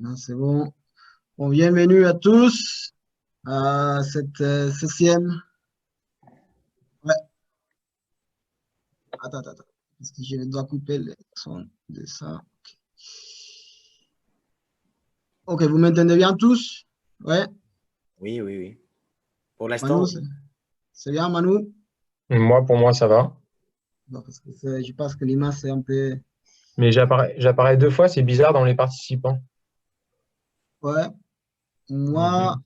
Non, c'est bon. Bon, bienvenue à tous à cette 16e. Ouais, attends. Parce que je dois couper le son de ça. Ok, vous m'entendez bien tous? Ouais, Oui, oui, oui. Pour Manu, l'instant, oui. c'est bien, Manu? Pour moi, ça va. Non, parce que je pense que l'image, c'est un peu. Mais j'apparais deux fois, c'est bizarre dans les participants. Ouais, moi, Mhm.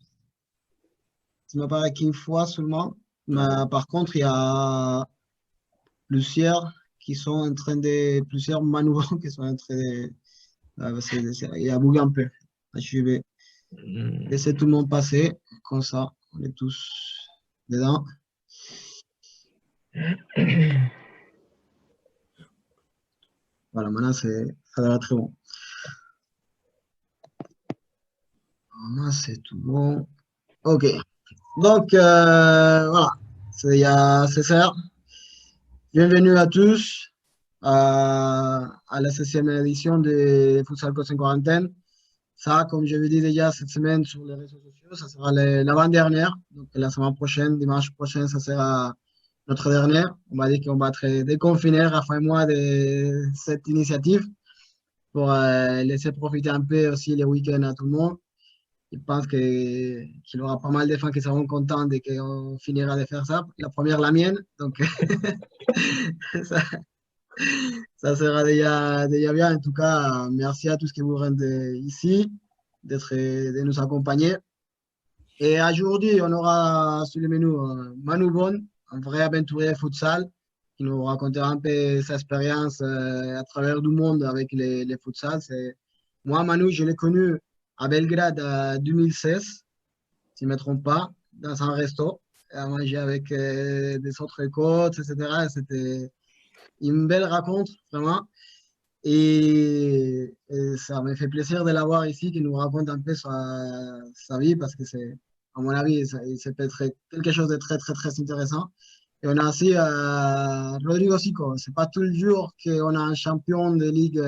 ça m'apparaît qu'une fois seulement. Mais par contre, il y a plusieurs qui sont en train de. Plusieurs Manu qui sont en train de. Il y a bouger un peu. Je vais Mhm. laisser tout le monde passer. Comme ça, on est tous dedans. Voilà, maintenant, ça va être très bon. Maintenant, c'est tout bon. OK. Donc, voilà. Il y a César. Bienvenue à tous à la 16e édition de Futsal Coach en quarantaine. Ça, comme je vous dis déjà cette semaine sur les réseaux sociaux, ça sera l'avant-dernière. Donc, la semaine prochaine, dimanche prochain, ça sera notre dernière. On va dire qu'on va être déconfinés, Raphaël et moi, de cette initiative pour laisser profiter un peu aussi les week-ends à tout le monde. Je pense qu'il y aura pas mal de fans qui seront contents dès qu'on finira de faire ça. La première, la mienne. Donc, ça, ça sera déjà bien. En tout cas, merci à tous qui vous rendez ici, de nous accompagner. Et aujourd'hui, on aura sur le menu Manu Bon, un vrai aventurier futsal, qui nous racontera un peu sa expérience à travers du monde avec les futsal. Moi, Manu, je l'ai connu à Belgrade en 2016, si je ne me trompe pas, dans un resto, à manger avec des autres coachs, etc. C'était une belle rencontre, vraiment. Et ça me fait plaisir de l'avoir ici, qui nous raconte un peu sa vie, parce que c'est, à mon avis, c'est peut-être quelque chose de très, très, très intéressant. Et on a aussi Rodrigo Sico. C'est pas tout le jour qu'on a un champion de ligue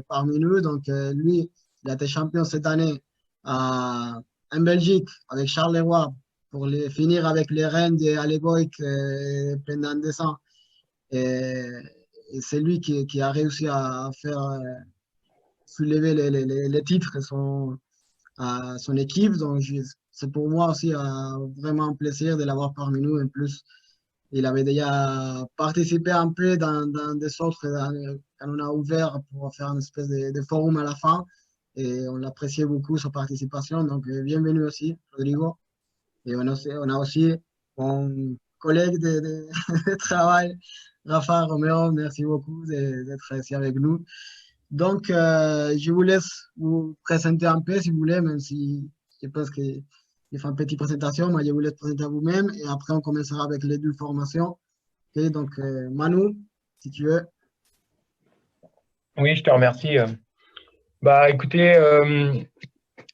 parmi nous. Donc, lui, il a été champion cette année en Belgique avec Charleroi pour finir avec les Rennes de Allegoric pendant 2 ans. Et, et c'est lui qui a réussi à faire soulever les titres à son équipe. Donc, c'est pour moi aussi vraiment un plaisir de l'avoir parmi nous. En plus, il avait déjà participé un peu dans des autres, quand on a ouvert pour faire une espèce de forum à la fin. Et on appréciait beaucoup sa participation. Donc, bienvenue aussi, Rodrigo. Et on a aussi mon collègue de travail, Rafa Romero. Merci beaucoup d'être ici avec nous. Donc, je vous laisse vous présenter un peu si vous voulez, même si je pense que je fais une petite présentation, mais je vous laisse présenter à vous-même et après on commencera avec les deux formations. Ok, donc, Manu, si tu veux. Oui, je te remercie. Bah, écoutez,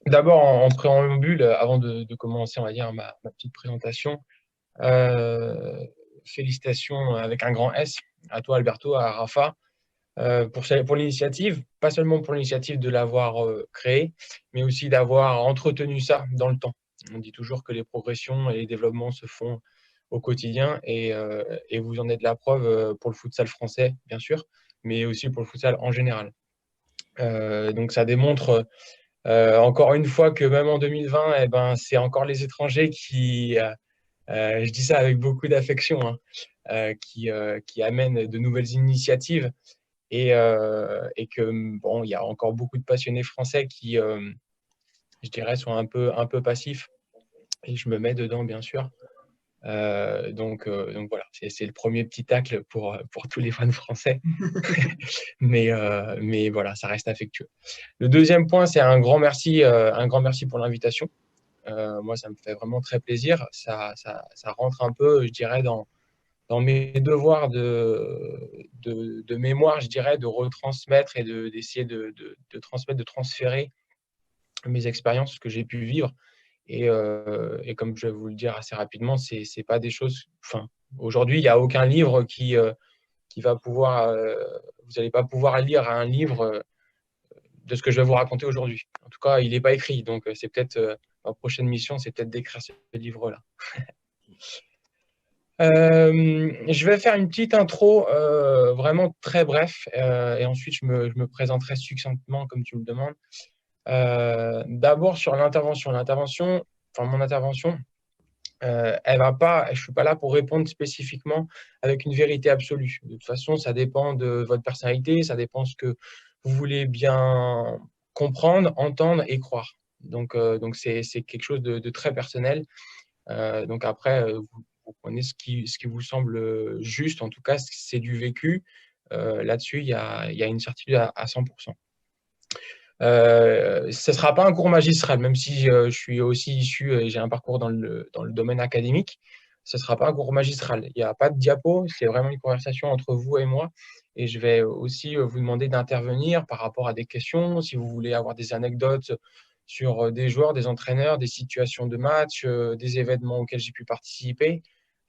d'abord en préambule, avant de commencer, on va dire ma petite présentation, euh, félicitations avec un grand S à toi, Alberto, à Rafa, pour l'initiative, pas seulement pour l'initiative de l'avoir créé, mais aussi d'avoir entretenu ça dans le temps. On dit toujours que les progressions et les développements se font au quotidien et vous en êtes la preuve pour le futsal français, bien sûr, mais aussi pour le futsal en général. Donc ça démontre encore une fois que même en 2020, eh ben, c'est encore les étrangers qui, je dis ça avec beaucoup d'affection, hein, qui amènent de nouvelles initiatives et que bon, il y a encore beaucoup de passionnés français qui, je dirais, sont un peu passifs et je me mets dedans, bien sûr. Donc voilà, c'est le premier petit tacle pour tous les fans français, mais voilà, ça reste affectueux. Le deuxième point, c'est un grand merci pour l'invitation. Moi, ça me fait vraiment très plaisir. Ça rentre un peu, je dirais, dans mes devoirs de mémoire, je dirais, de retransmettre et d'essayer de transmettre, de transférer mes expériences, ce que j'ai pu vivre. Et comme je vais vous le dire assez rapidement, c'est pas des choses. Enfin, aujourd'hui, il n'y a aucun livre qui va pouvoir. Vous n'allez pas pouvoir lire un livre ce que je vais vous raconter aujourd'hui. En tout cas, il n'est pas écrit, donc c'est peut-être ma prochaine mission, c'est peut-être d'écrire ce livre-là. Je vais faire une petite intro vraiment très bref et ensuite je me présenterai succinctement comme tu me demandes. D'abord sur l'intervention. Mon intervention, elle va pas, je suis pas là pour répondre spécifiquement avec une vérité absolue. De toute façon, ça dépend de votre personnalité, ça dépend de ce que vous voulez bien comprendre, entendre et croire. Donc c'est quelque chose de très personnel. Donc après, vous prenez ce qui vous semble juste. En tout cas, c'est du vécu. Là-dessus, il y a une certitude à 100%. Ce ne sera pas un cours magistral, même si je suis aussi issu et j'ai un parcours dans le domaine académique. Ce ne sera pas un cours magistral. Il n'y a pas de diapo, c'est vraiment une conversation entre vous et moi. Et je vais aussi vous demander d'intervenir par rapport à des questions, si vous voulez avoir des anecdotes sur des joueurs, des entraîneurs, des situations de match, des événements auxquels j'ai pu participer.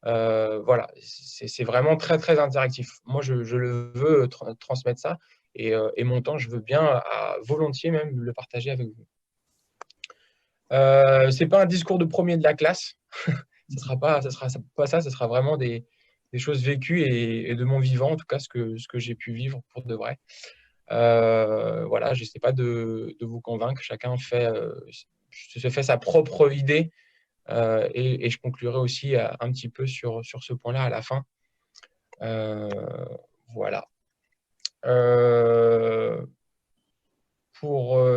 Voilà, c'est vraiment très, très interactif. Moi, je le veux transmettre ça. Et mon temps, je veux bien, volontiers même, le partager avec vous. Ce n'est pas un discours de premier de la classe. Ce sera pas ça, ce sera vraiment des choses vécues et de mon vivant, en tout cas, ce que j'ai pu vivre pour de vrai. Voilà, je n'essaie pas de vous convaincre. Chacun se fait sa propre idée. Et je conclurai aussi un petit peu sur ce point-là à la fin. Voilà.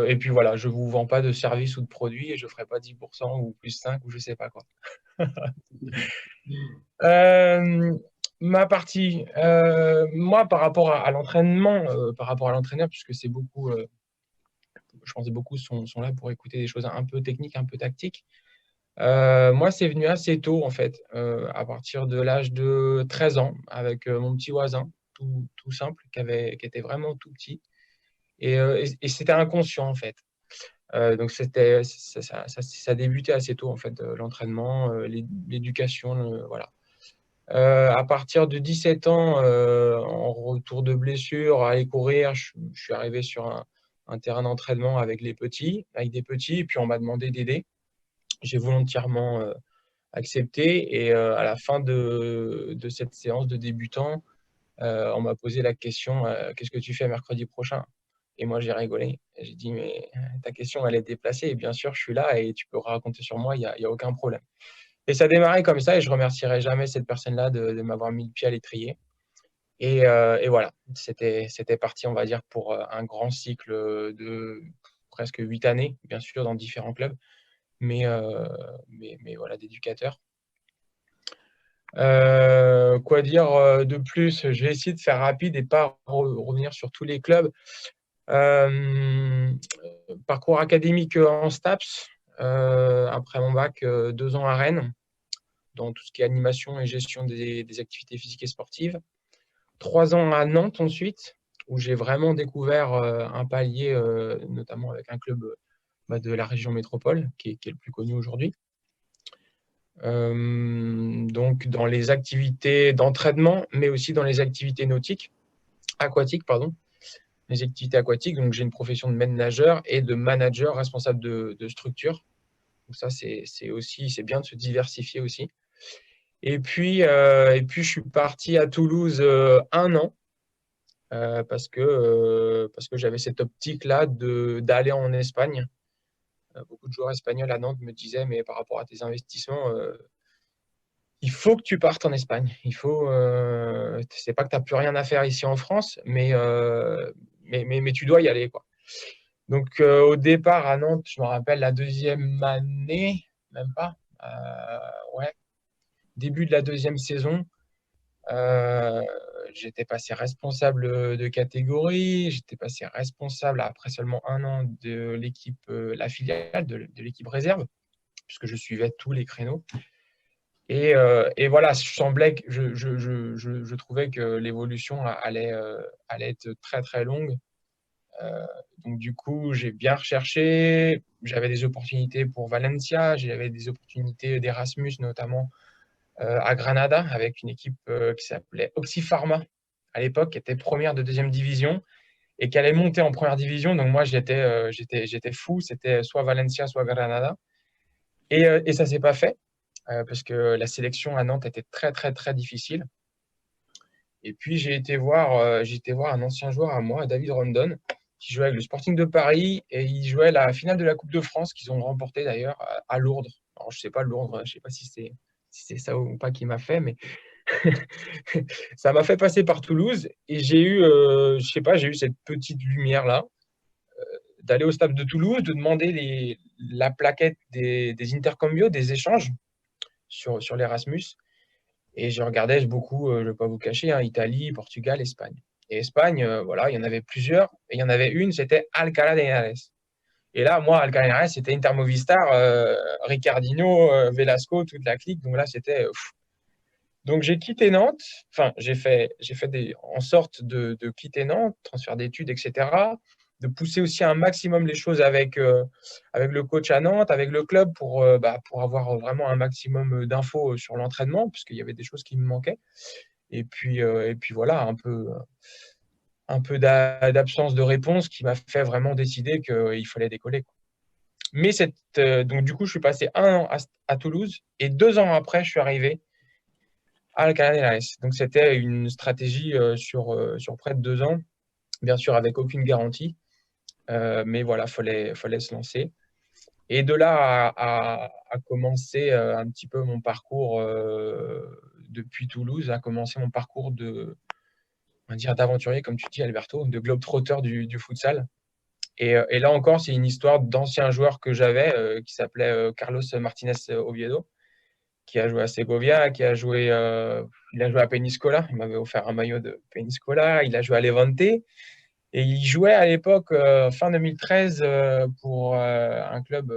Et puis voilà, je ne vous vends pas de service ou de produit et je ne ferai pas 10% ou plus 5 ou je ne sais pas quoi. Ma partie, moi par rapport à l'entraînement, par rapport à l'entraîneur, puisque c'est beaucoup, je pense que beaucoup sont là pour écouter des choses un peu techniques, un peu tactiques. Moi, c'est venu assez tôt en fait, à partir de l'âge de 13 ans, avec mon petit voisin, tout simple, qui était vraiment tout petit. Et c'était inconscient en fait. Donc ça débutait assez tôt en fait, l'entraînement, l'éducation, voilà. À partir de 17 ans, en retour de blessure, à aller courir, je suis arrivé sur un terrain d'entraînement avec des petits, et puis on m'a demandé d'aider. J'ai volontairement accepté, et à la fin de cette séance de débutant, on m'a posé la question, qu'est-ce que tu fais mercredi prochain? Et moi, j'ai rigolé. J'ai dit, mais ta question, elle est déplacée. Et bien sûr, je suis là et tu peux raconter sur moi, il n'y a aucun problème. Et ça a démarré comme ça et je ne remercierai jamais cette personne-là de m'avoir mis le pied à l'étrier. Et voilà, c'était parti, on va dire, pour un grand cycle de presque 8 années, bien sûr, dans différents clubs, mais voilà, d'éducateur. Quoi dire de plus? Je vais essayer de faire rapide et pas revenir sur tous les clubs. Parcours académique en STAPS, après mon bac, 2 ans à Rennes, dans tout ce qui est animation et gestion des activités physiques et sportives. 3 ans à Nantes ensuite, où j'ai vraiment découvert un palier, notamment avec un club de la région métropole, qui est le plus connu aujourd'hui. Donc dans les activités d'entraînement, mais aussi dans les activités aquatiques, pardon. Les activités aquatiques, donc j'ai une profession de nageur et de manager responsable de structure. Donc ça, c'est bien de se diversifier aussi. Et puis je suis parti à Toulouse 1 an parce que j'avais cette optique-là d'aller en Espagne. Beaucoup de joueurs espagnols à Nantes me disaient, mais par rapport à tes investissements, il faut que tu partes en Espagne. C'est pas que tu n'as plus rien à faire ici en France, mais tu dois y aller, quoi. Donc, au départ, à Nantes, je me rappelle la 2e année, même pas, ouais, début de la 2e saison, j'étais passé responsable de catégorie, j'étais passé responsable après seulement 1 an de l'équipe, la filiale de l'équipe réserve, puisque je suivais tous les créneaux. Et voilà, je trouvais que l'évolution allait être très, très longue. Donc, du coup, j'ai bien recherché. J'avais des opportunités pour Valencia, j'avais des opportunités d'Erasmus, notamment à Granada, avec une équipe qui s'appelait Oxypharma à l'époque, qui était première de 2e division. et qui allait monter en première division. Donc moi, j'étais fou. C'était soit Valencia, soit Granada. Et ça ne s'est pas fait parce que la sélection à Nantes était très, très, très difficile. Et puis, j'ai été voir un ancien joueur à moi, David Rondon, qui jouait avec le Sporting de Paris et il jouait la finale de la Coupe de France qu'ils ont remportée d'ailleurs à Lourdes. Alors, je ne sais pas Lourdes, je sais pas si c'est ça ou pas qui m'a fait, mais ça m'a fait passer par Toulouse et j'ai eu, je sais pas, j'ai eu cette petite lumière-là d'aller au stade de Toulouse, de demander la plaquette des intercambios, des échanges sur l'Erasmus. Et je regardais beaucoup, je ne vais pas vous cacher, hein, Italie, Portugal, Espagne. Et Espagne, voilà, il y en avait plusieurs. Et il y en avait une, c'était Alcalá de Henares. Et là, moi, Alcalá de Henares, c'était Inter Movistar, Ricardinho, Velasco, toute la clique. Donc là, c'était. Donc j'ai quitté Nantes. Enfin, j'ai fait en sorte de quitter Nantes, transfert d'études, etc. De pousser aussi un maximum les choses avec le coach à Nantes, avec le club, pour avoir vraiment un maximum d'infos sur l'entraînement, puisqu'il y avait des choses qui me manquaient. Et puis voilà, un peu d'absence de réponse qui m'a fait vraiment décider qu'il fallait décoller, quoi. Mais donc du coup, je suis passé 1 an à Toulouse et 2 ans après, je suis arrivé à Alcalá de Henares. Donc c'était une stratégie sur près de 2 ans, bien sûr avec aucune garantie. Mais voilà, fallait se lancer. Et de là à commencer un petit peu mon parcours depuis Toulouse, à commencer mon parcours on va dire, d'aventurier, comme tu dis, Alberto, de globe-trotter du futsal. Et là encore, c'est une histoire d'ancien joueur que j'avais qui s'appelait Carlos Martinez Oviedo, qui a joué à Segovia, il a joué à Peñíscola. Il m'avait offert un maillot de Peñíscola. Il a joué à Levante. Et il jouait à l'époque, fin 2013, pour un club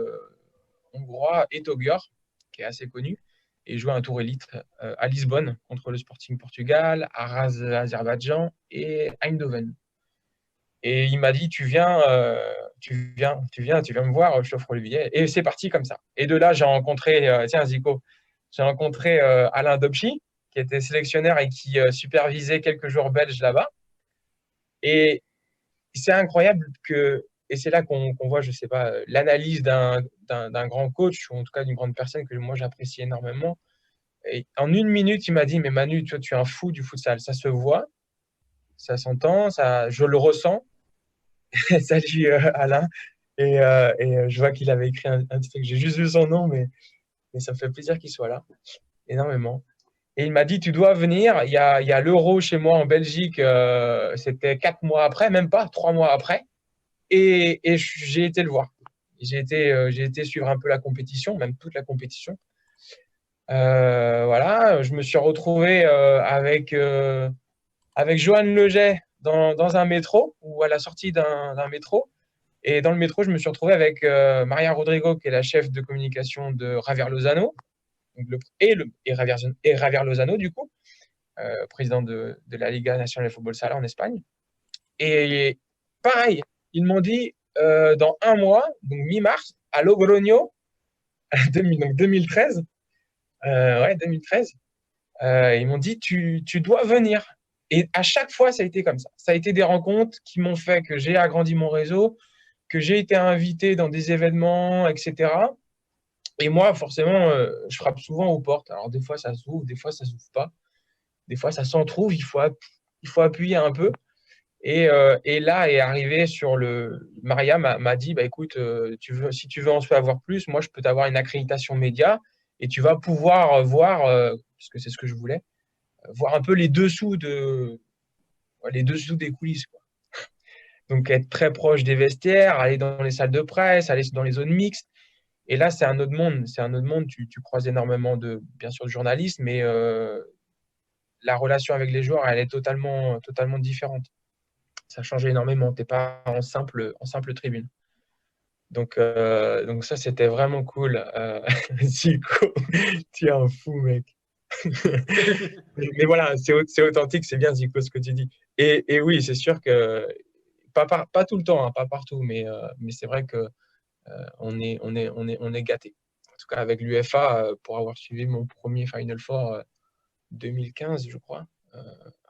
hongrois, Etogur, qui est assez connu. Et il jouait un tour élite à Lisbonne contre le Sporting Portugal, Araz Azerbaïdjan et Eindhoven. Et il m'a dit, tu viens me voir, je t'offre le billet. Et c'est parti comme ça. Et de là, j'ai rencontré, tiens Zico, j'ai rencontré Alain Dobchi, qui était sélectionneur et qui supervisait quelques joueurs belges là-bas. Et c'est incroyable et c'est là qu'on voit, je sais pas, l'analyse d'un grand coach, ou en tout cas d'une grande personne que moi j'apprécie énormément. Et en 1 minute, il m'a dit, mais Manu, tu es un fou du futsal. Ça se voit, ça s'entend, je le ressens. Salut Alain. Et je vois qu'il avait écrit un truc. J'ai juste vu son nom, mais ça me fait plaisir qu'il soit là, énormément. Et il m'a dit, tu dois venir. Il y a l'Euro chez moi en Belgique. C'était 4 mois après, même pas 3 mois après. Et j'ai été le voir. J'ai été suivre un peu la compétition, même toute la compétition. Voilà, je me suis retrouvé avec Johan Leget dans un métro, ou à la sortie d'un métro. Et dans le métro, je me suis retrouvé avec Maria Rodrigo, qui est la chef de communication de Javier Lozano, et Javier Lozano, du coup, président de la Liga Nacional de Football Sala en Espagne. Et pareil, ils m'ont dit, dans 1 mois, donc mi-mars, à Logroño, donc 2013, ouais, 2013, ils m'ont dit, tu dois venir. Et à chaque fois, ça a été comme ça. Ça a été des rencontres qui m'ont fait que j'ai agrandi mon réseau, que j'ai été invité dans des événements, etc. Et moi, forcément, je frappe souvent aux portes. Alors, des fois, ça s'ouvre, des fois, ça s'ouvre pas. Des fois, ça s'entrouvre, il faut appuyer un peu. Et là est arrivé Maria m'a dit, bah, écoute, si tu veux en savoir plus, moi, je peux t'avoir une accréditation média et tu vas pouvoir voir, parce que c'est ce que je voulais, voir un peu les dessous des coulisses, quoi. Donc, être très proche des vestiaires, aller dans les salles de presse, aller dans les zones mixtes. Et là, c'est un autre monde. C'est un autre monde. Tu croises énormément bien sûr, de journalistes, mais la relation avec les joueurs, elle est totalement, totalement différente. Ça a changé énormément. Tu n'es pas en simple tribune. Donc ça, c'était vraiment cool. Zico, tu es un fou, mec. Mais voilà, c'est authentique, c'est bien, Zico, ce que tu dis. Et oui, c'est sûr que, pas tout le temps, hein, pas partout, mais c'est vrai que on est gâté. En tout cas, avec l'UEFA, pour avoir suivi mon premier Final Four 2015, je crois,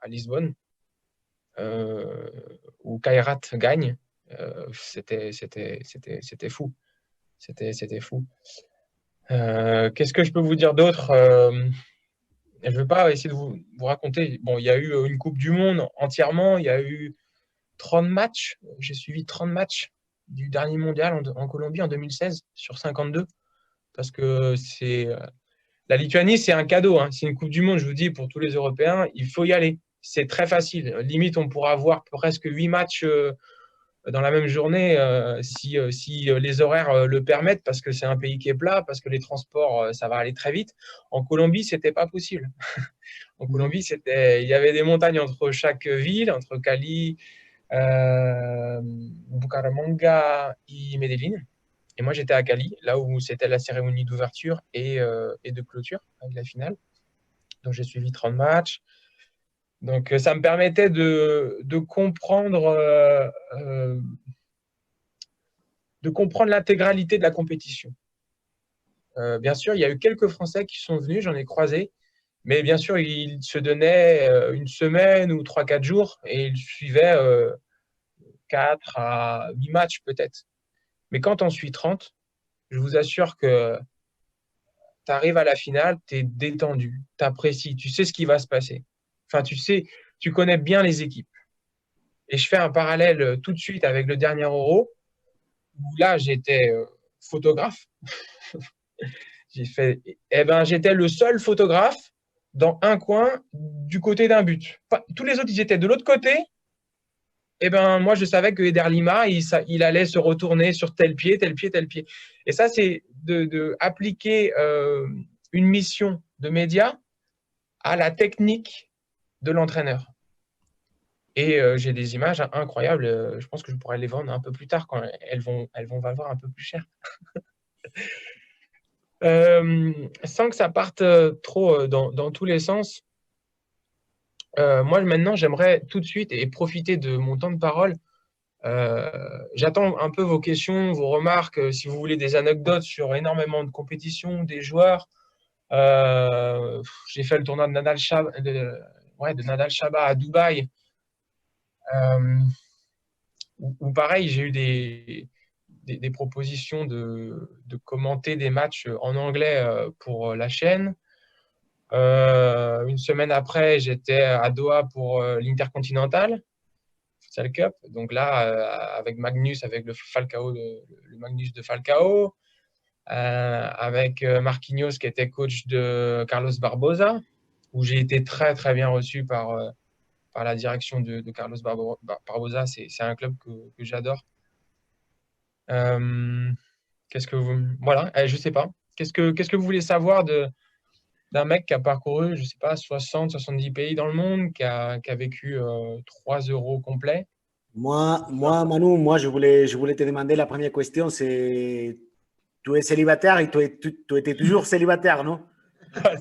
à Lisbonne, où Kairat gagne, c'était fou. C'était fou. Qu'est-ce que je peux vous dire d'autre? Je ne veux pas essayer de vous raconter. Bon, il y a eu une Coupe du Monde entièrement. Il y a eu 30 matchs. J'ai suivi 30 matchs du dernier mondial en Colombie en 2016 sur 52. Parce que la Lituanie, c'est un cadeau. Hein. C'est une Coupe du Monde, je vous dis, pour tous les Européens. Il faut y aller. C'est très facile. Limite, on pourra avoir presque 8 matchs dans la même journée si les horaires le permettent, parce que c'est un pays qui est plat, parce que les transports, ça va aller très vite. En Colombie, ce n'était pas possible. En Colombie, il y avait des montagnes entre chaque ville, entre Cali, Bucaramanga et Medellín. Et moi, j'étais à Cali, là où c'était la cérémonie d'ouverture et de clôture avec la finale. Donc, j'ai suivi 30 matchs. Donc, ça me permettait de comprendre l'intégralité de la compétition. Bien sûr, il y a eu quelques Français qui sont venus, j'en ai croisé, mais bien sûr, ils se donnaient une semaine ou 3-4 jours et ils suivaient 4 à 8 matchs peut-être. Mais quand on suit 30, je vous assure que tu arrives à la finale, tu es détendu, tu apprécies, tu sais ce qui va se passer. Enfin, tu connais bien les équipes. Et je fais un parallèle tout de suite avec le dernier Euro, où là, j'étais photographe. J'étais le seul photographe dans un coin du côté d'un but. Enfin, tous les autres, ils étaient de l'autre côté. Moi, je savais que Eder Lima, il allait se retourner sur tel pied, tel pied, tel pied. Et ça, c'est d'appliquer une mission de média à la technique de l'entraîneur. Et j'ai des images incroyables. Je pense que je pourrais les vendre un peu plus tard quand elles vont valoir un peu plus cher. Sans que ça parte trop dans tous les sens, moi, maintenant, j'aimerais tout de suite et profiter de mon temps de parole. J'attends un peu vos questions, vos remarques, si vous voulez des anecdotes sur énormément de compétitions, des joueurs. J'ai fait le tournoi de Nadal Shaba à Dubaï. Où pareil, j'ai eu des propositions de commenter des matchs en anglais pour la chaîne. Une semaine après, j'étais à Doha pour l'Intercontinental Futsal Cup. Donc là, avec Magnus, avec le Magnus de Falcao, avec Marquinhos qui était coach de Carlos Barbosa, où j'ai été très très bien reçu par la direction de Carlos Barbosa. C'est un club que j'adore. Qu'est-ce que vous... Voilà, je sais pas. Qu'est-ce que vous voulez savoir d'un mec qui a parcouru, je sais pas, 60, 70 pays dans le monde, qui a vécu 3 euros complets? Manu, je voulais te demander la première question, c'est tu es célibataire et tu étais toujours célibataire, non?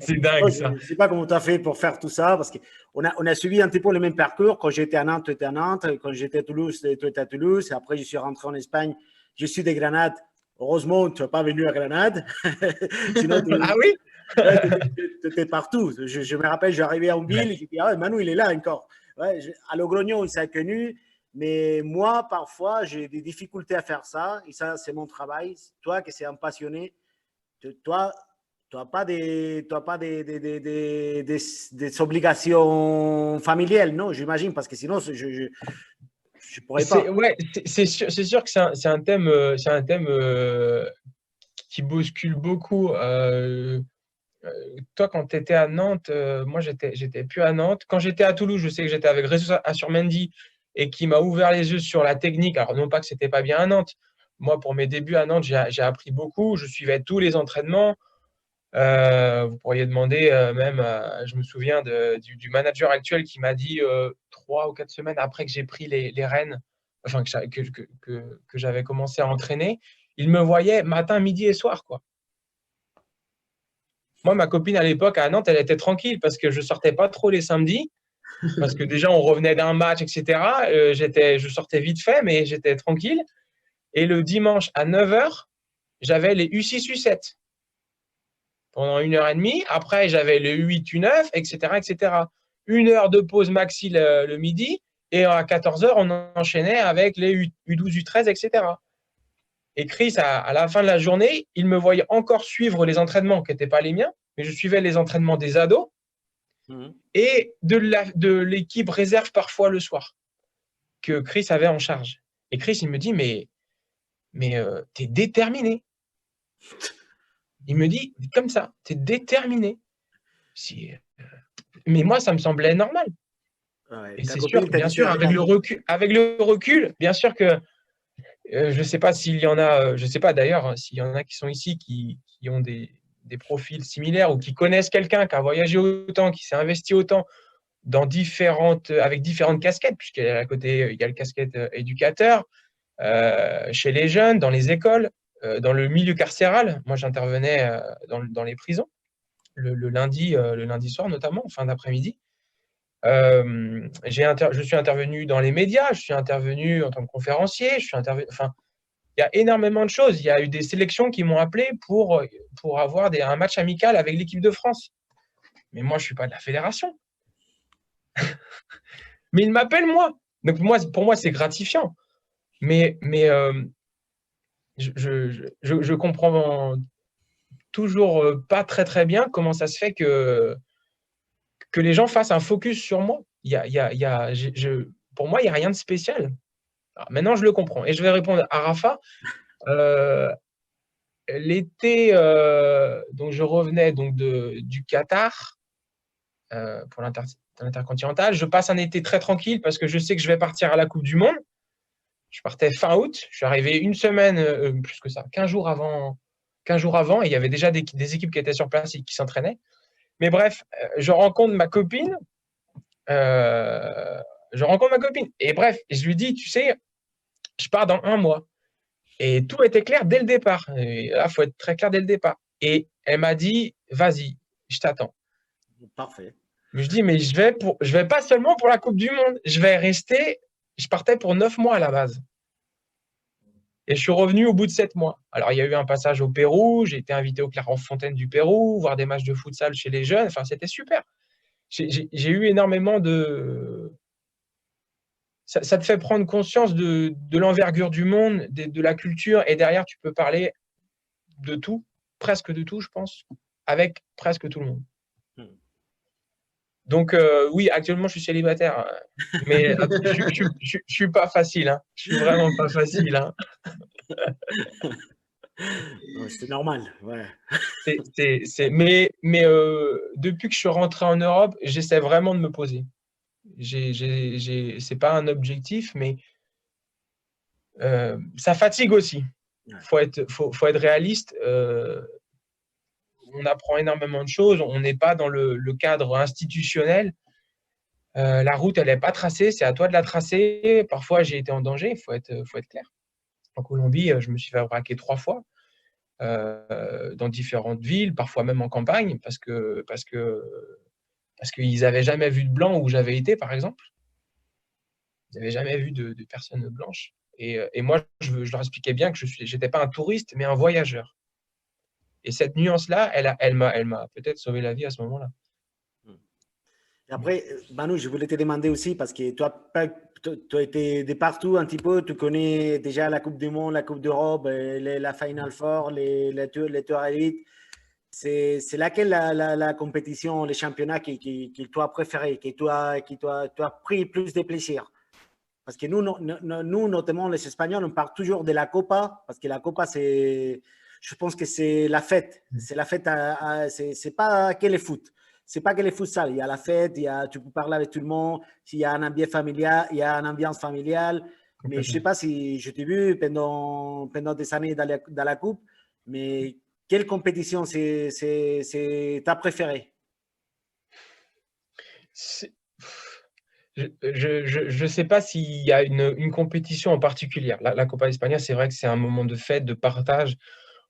C'est dingue ça. Je ne sais pas comment tu as fait pour faire tout ça, parce qu'on a suivi un petit peu le même parcours. Quand j'étais à Nantes, tu étais à Nantes. Quand j'étais à Toulouse, tu étais à Toulouse. Et après, je suis rentré en Espagne. Je suis de Grenade. Heureusement, tu n'es pas venu à Grenade. Sinon, ah oui? Tu étais partout. Je me rappelle, j'arrivais en ville. Je dis, ah, Manu, il est là encore. Ouais, à Logrognon, il s'est connu. Mais moi, parfois, j'ai des difficultés à faire ça. Et ça, c'est mon travail. Toi, qui es un passionné, toi, tu n'as pas des obligations familiales, non? J'imagine, parce que sinon, je ne pourrais pas. Ouais, c'est sûr que c'est un thème, qui bouscule beaucoup. Toi, quand tu étais à Nantes, moi, j'étais plus à Nantes. Quand j'étais à Toulouse, je sais que j'étais avec Jesus Assurmendi et qui m'a ouvert les yeux sur la technique. Alors, non pas que c'était pas bien à Nantes. Moi, pour mes débuts à Nantes, j'ai appris beaucoup. Je suivais tous les entraînements. Vous pourriez demander même, je me souviens du manager actuel qui m'a dit 3 ou 4 semaines après que j'ai pris les rênes, enfin que j'avais commencé à entraîner, il me voyait matin, midi et soir, quoi. Moi, ma copine à l'époque à Nantes, elle était tranquille parce que je sortais pas trop les samedis, parce que déjà on revenait d'un match, etc. Je sortais vite fait, mais j'étais tranquille. Et le dimanche à 9h, j'avais les U6, U7. Pendant 1h30. Après, j'avais le U8, U9, etc., etc. 1 heure de pause maxi le midi Et à 14 h, on enchaînait avec les U12, U13, etc. Et Chris, à la fin de la journée, il me voyait encore suivre les entraînements qui n'étaient pas les miens, mais je suivais les entraînements des ados et de l'équipe réserve parfois le soir que Chris avait en charge. Et Chris, il me dit, mais t'es déterminé. Il me dit, comme ça, t'es déterminé. Mais moi, ça me semblait normal. Ouais, et c'est sûr, bien sûr, avec le recul, bien sûr que je ne sais pas s'il y en a, je sais pas d'ailleurs, hein, s'il y en a qui sont ici qui ont des profils similaires ou qui connaissent quelqu'un qui a voyagé autant, qui s'est investi autant avec différentes casquettes, puisqu'à côté, il y a le casquette éducateur, chez les jeunes, dans les écoles, dans le milieu carcéral. Moi, j'intervenais dans les prisons le lundi soir, notamment, en fin d'après-midi. Je suis intervenu dans les médias, je suis intervenu en tant que conférencier, enfin, il y a énormément de choses. Il y a eu des sélections qui m'ont appelé pour avoir un match amical avec l'équipe de France. Mais moi, je ne suis pas de la fédération. Mais ils m'appellent moi. Donc pour moi, c'est gratifiant. Mais je comprends toujours pas très très bien comment ça se fait que les gens fassent un focus sur moi. Pour moi, il n'y a rien de spécial. Alors, maintenant, je le comprends. Et je vais répondre à Rafa. L'été, donc je revenais donc du Qatar pour l'intercontinental. Je passe un été très tranquille parce que je sais que je vais partir à la Coupe du Monde. Je partais fin août. Je suis arrivé une semaine, plus que ça, 15 jours avant. Et il y avait déjà des équipes qui étaient sur place et qui s'entraînaient. Mais bref, je rencontre ma copine. Et bref, je lui dis, tu sais, je pars dans 1 mois. Et tout était clair dès le départ. Et là, il faut être très clair dès le départ. Et elle m'a dit, vas-y, je t'attends. Parfait. Je dis, mais je vais pas seulement pour la Coupe du Monde. Je partais pour 9 mois à la base. Et je suis revenu au bout de 7 mois. Alors, il y a eu un passage au Pérou. J'ai été invité au Clairefontaine du Pérou, voir des matchs de futsal chez les jeunes. Enfin, c'était super. J'ai eu énormément de… Ça te fait prendre conscience de l'envergure du monde, de la culture. Et derrière, tu peux parler de tout, presque de tout, je pense, avec presque tout le monde. Donc, oui, actuellement, je suis célibataire. Hein, mais je suis pas facile. Hein, je suis vraiment pas facile. Hein. C'est normal. Ouais. Mais depuis que je suis rentré en Europe, j'essaie vraiment de me poser. C'est pas un objectif, mais ça fatigue aussi. Faut être réaliste. On apprend énormément de choses. On n'est pas dans le cadre institutionnel. La route, elle n'est pas tracée. C'est à toi de la tracer. Parfois, j'ai été en danger. Il faut être clair. En Colombie, je me suis fait braquer 3 fois dans différentes villes, parfois même en campagne, parce qu'ils n'avaient jamais vu de blanc où j'avais été, par exemple. Ils n'avaient jamais vu de personnes blanches. Et moi, je leur expliquais bien que je n'étais pas un touriste, mais un voyageur. Et cette nuance-là, elle m'a peut-être sauvé la vie à ce moment-là. Et après, Manu, je voulais te demander aussi, parce que tu as été de partout un petit peu, tu connais déjà la Coupe du Monde, la Coupe d'Europe, la Final Four, les tours élites. C'est laquelle la compétition, les championnats qui tu as préféré, qui tu as pris plus de plaisir? Parce que nous, notamment les Espagnols, on parle toujours de la Copa, parce que la Copa, je pense que c'est la fête. C'est la fête, c'est pas que le foot. C'est pas que le futsal. Il y a la fête, tu peux parler avec tout le monde. Il y a un ambiance familial, il y a une ambiance familiale. Mais je ne sais pas si je t'ai vu pendant des années dans la Coupe, mais quelle compétition c'est ta préférée? Je ne sais pas s'il y a une compétition en particulier. La Copa España, c'est vrai que c'est un moment de fête, de partage,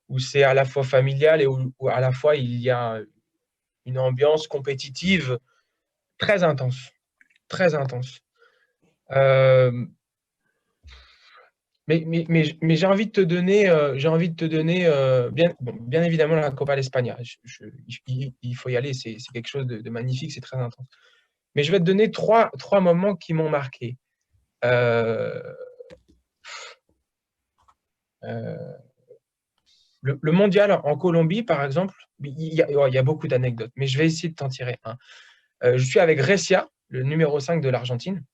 où c'est à la fois familial et où à la fois il y a une ambiance compétitive très intense. Très intense. Mais j'ai envie de te donner, bien évidemment la Copa d'Espagne. Il faut y aller, c'est quelque chose de magnifique, c'est très intense. Mais je vais te donner trois moments qui m'ont marqué. Euh, euh, le mondial en Colombie, par exemple, il y a beaucoup d'anecdotes, mais je vais essayer de t'en tirer un. Je suis avec Recia, le numéro 5 de l'Argentine.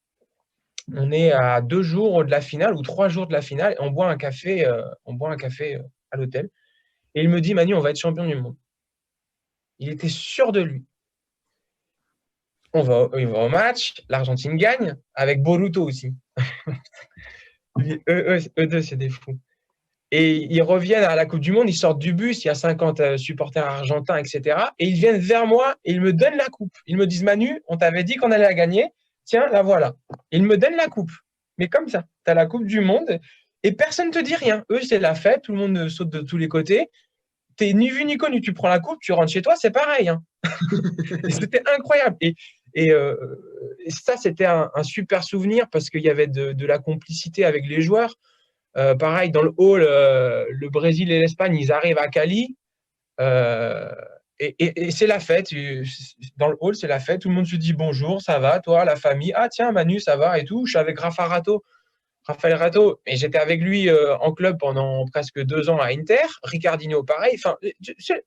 On est à 2 jours de la finale ou 3 jours de la finale. On boit un café, à l'hôtel. Et il me dit, Manu, on va être champion du monde. Il était sûr de lui. Il va au match, l'Argentine gagne, avec Boruto aussi. Eux deux, c'est des fous. Et ils reviennent à la Coupe du Monde, ils sortent du bus, il y a 50 supporters argentins, etc. Et ils viennent vers moi et ils me donnent la coupe. Ils me disent, Manu, on t'avait dit qu'on allait la gagner. Tiens, la voilà. Ils me donnent la coupe. Mais comme ça, tu as la Coupe du Monde et personne ne te dit rien. Eux, c'est la fête, tout le monde saute de tous les côtés. Tu n'es ni vu ni connu. Tu prends la coupe, tu rentres chez toi, c'est pareil. Hein. C'était incroyable. Et ça, c'était un super souvenir parce qu'il y avait de la complicité avec les joueurs. Pareil, dans le hall, le Brésil et l'Espagne, ils arrivent à Cali. Et c'est la fête. Dans le hall, c'est la fête. Tout le monde se dit bonjour, ça va, toi, la famille. Ah, tiens, Manu, ça va et tout. Je suis avec Raphaël Rato. Et j'étais avec lui en club pendant presque 2 ans à Inter. Ricardinho, pareil. Enfin,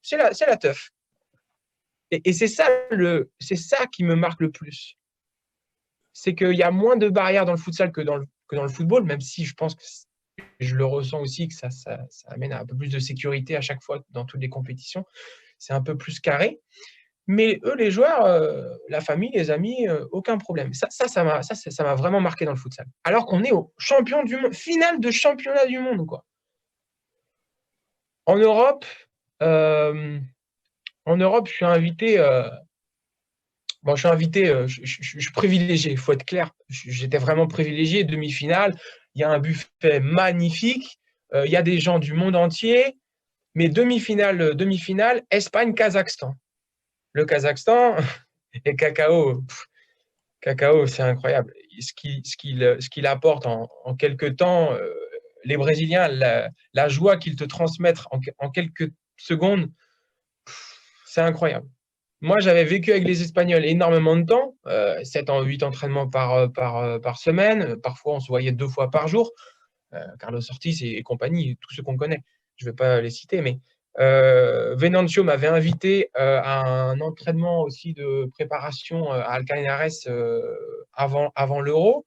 c'est la teuf. Et c'est ça qui me marque le plus. C'est qu'il y a moins de barrières dans le futsal que dans le football, même si je pense que je le ressens aussi, que ça amène à un peu plus de sécurité à chaque fois dans toutes les compétitions. C'est un peu plus carré. Mais eux, les joueurs, la famille, les amis, aucun problème. Ça m'a vraiment marqué dans le futsal. Alors qu'on est au champion du monde, finale de championnat du monde, quoi. En Europe, je suis invité. Je suis privilégié, il faut être clair. J'étais vraiment privilégié. Demi-finale, il y a un buffet magnifique. Il y a des gens du monde entier. Mais demi-finale, Espagne-Kazakhstan. Le Kazakhstan et Cacao, c'est incroyable. Ce qu'il apporte en quelques temps, les Brésiliens, la joie qu'ils te transmettent en quelques secondes, c'est incroyable. Moi, j'avais vécu avec les Espagnols énormément de temps, 8 entraînements par semaine. Parfois, on se voyait 2 fois par jour. Carlos Ortiz et compagnie, tous ceux qu'on connaît. Je ne vais pas les citer, mais Venancio m'avait invité à un entraînement aussi de préparation à Alcañares avant l'Euro.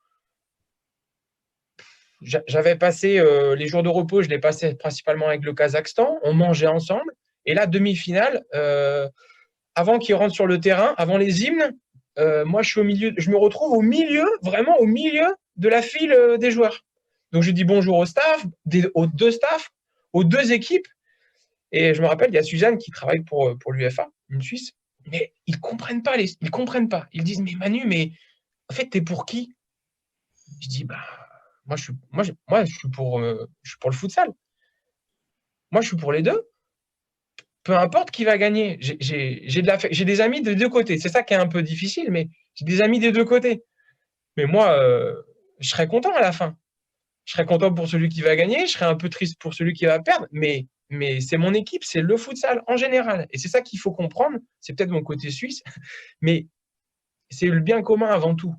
J'avais passé les jours de repos, je les passais principalement avec le Kazakhstan. On mangeait ensemble. Et là, demi-finale, avant qu'ils rentrent sur le terrain, avant les hymnes, moi, je me retrouve vraiment au milieu de la file des joueurs. Donc, je dis bonjour au staff, aux 2 staffs, aux 2 équipes. Et je me rappelle, il y a Suzanne qui travaille pour l'UEFA, une Suisse. Mais ils ne comprennent pas. Ils comprennent pas. Ils disent, mais Manu, mais en fait, tu es pour qui? Je dis, bah, moi, je suis pour le futsal. Moi, je suis pour les deux. Peu importe qui va gagner. J'ai des amis des 2 côtés. C'est ça qui est un peu difficile, mais j'ai des amis des 2 côtés. Mais moi, je serais content à la fin. Je serais content pour celui qui va gagner, je serais un peu triste pour celui qui va perdre, mais c'est mon équipe, c'est le futsal en général. Et c'est ça qu'il faut comprendre. C'est peut-être mon côté suisse, mais c'est le bien commun avant tout.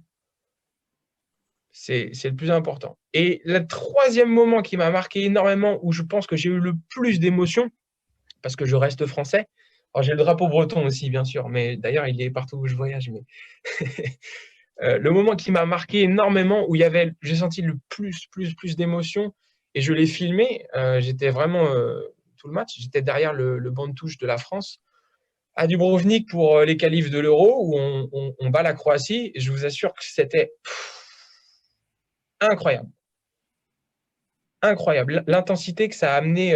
C'est le plus important. Et le 3e moment qui m'a marqué énormément, où je pense que j'ai eu le plus d'émotions, parce que je reste français. Alors, j'ai le drapeau breton aussi, bien sûr, mais d'ailleurs, il est partout où je voyage. Mais le moment qui m'a marqué énormément, où j'ai senti le plus d'émotions, et je l'ai filmé, j'étais vraiment tout le match, j'étais derrière le banc de touche de la France, à Dubrovnik pour les qualifs de l'Euro, où on bat la Croatie, et je vous assure que c'était incroyable. Incroyable. L'intensité que ça a amené,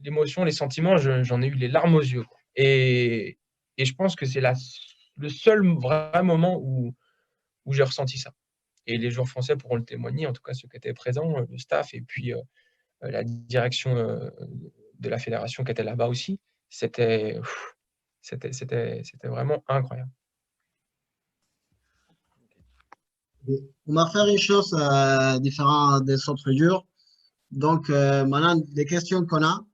l'émotion, les sentiments, j'en ai eu les larmes aux yeux. Et je pense que c'est le seul vrai moment où j'ai ressenti ça. Et les joueurs français pourront le témoigner, en tout cas ceux qui étaient présents, le staff et puis la direction de la fédération qui était là-bas aussi. C'était vraiment incroyable. On va faire une chose différente des autres jours. Donc, maintenant, des questions qu'on a,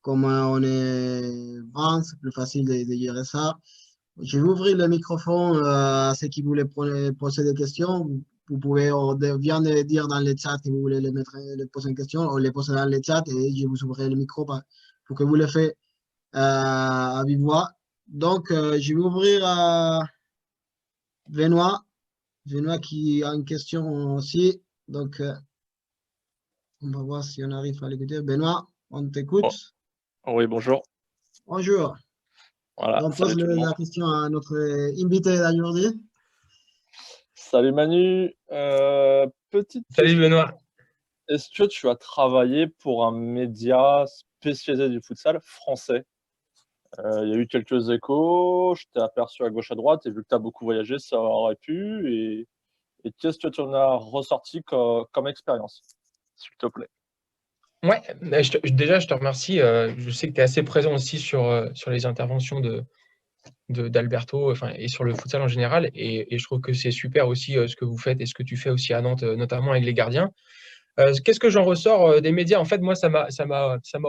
comme on est 20, c'est plus facile de gérer ça. Je vais ouvrir le microphone à ceux qui voulaient poser des questions. Vous pouvez bien dire dans le chat que vous voulez les poser une question ou les poser dans le chat et je vous ouvrirai le micro pour que vous le faites à vive voix. Donc, je vais ouvrir à Benoît. Benoît qui a une question aussi. Donc, on va voir si on arrive à l'écouter. Benoît, on t'écoute. Oui, bonjour. Bonjour. Voilà, On pose salut tout le monde. la question à notre invité d'aujourd'hui. Salut Manu. Petite Salut question. Benoît. Est-ce que tu as travaillé pour un média spécialisé du futsal français? Il y a eu quelques échos, je t'ai aperçu à gauche à droite et vu que tu as beaucoup voyagé, ça aurait pu. Et qu'est-ce que tu en as ressorti comme expérience, s'il te plaît? Ouais, déjà, je te remercie. Je sais que tu es assez présent aussi sur les interventions d'Alberto, enfin, et sur le futsal en général. Et je trouve que c'est super aussi ce que vous faites et ce que tu fais aussi à Nantes, notamment avec les gardiens. Qu'est-ce que j'en ressors des médias? En fait, moi, ça m'a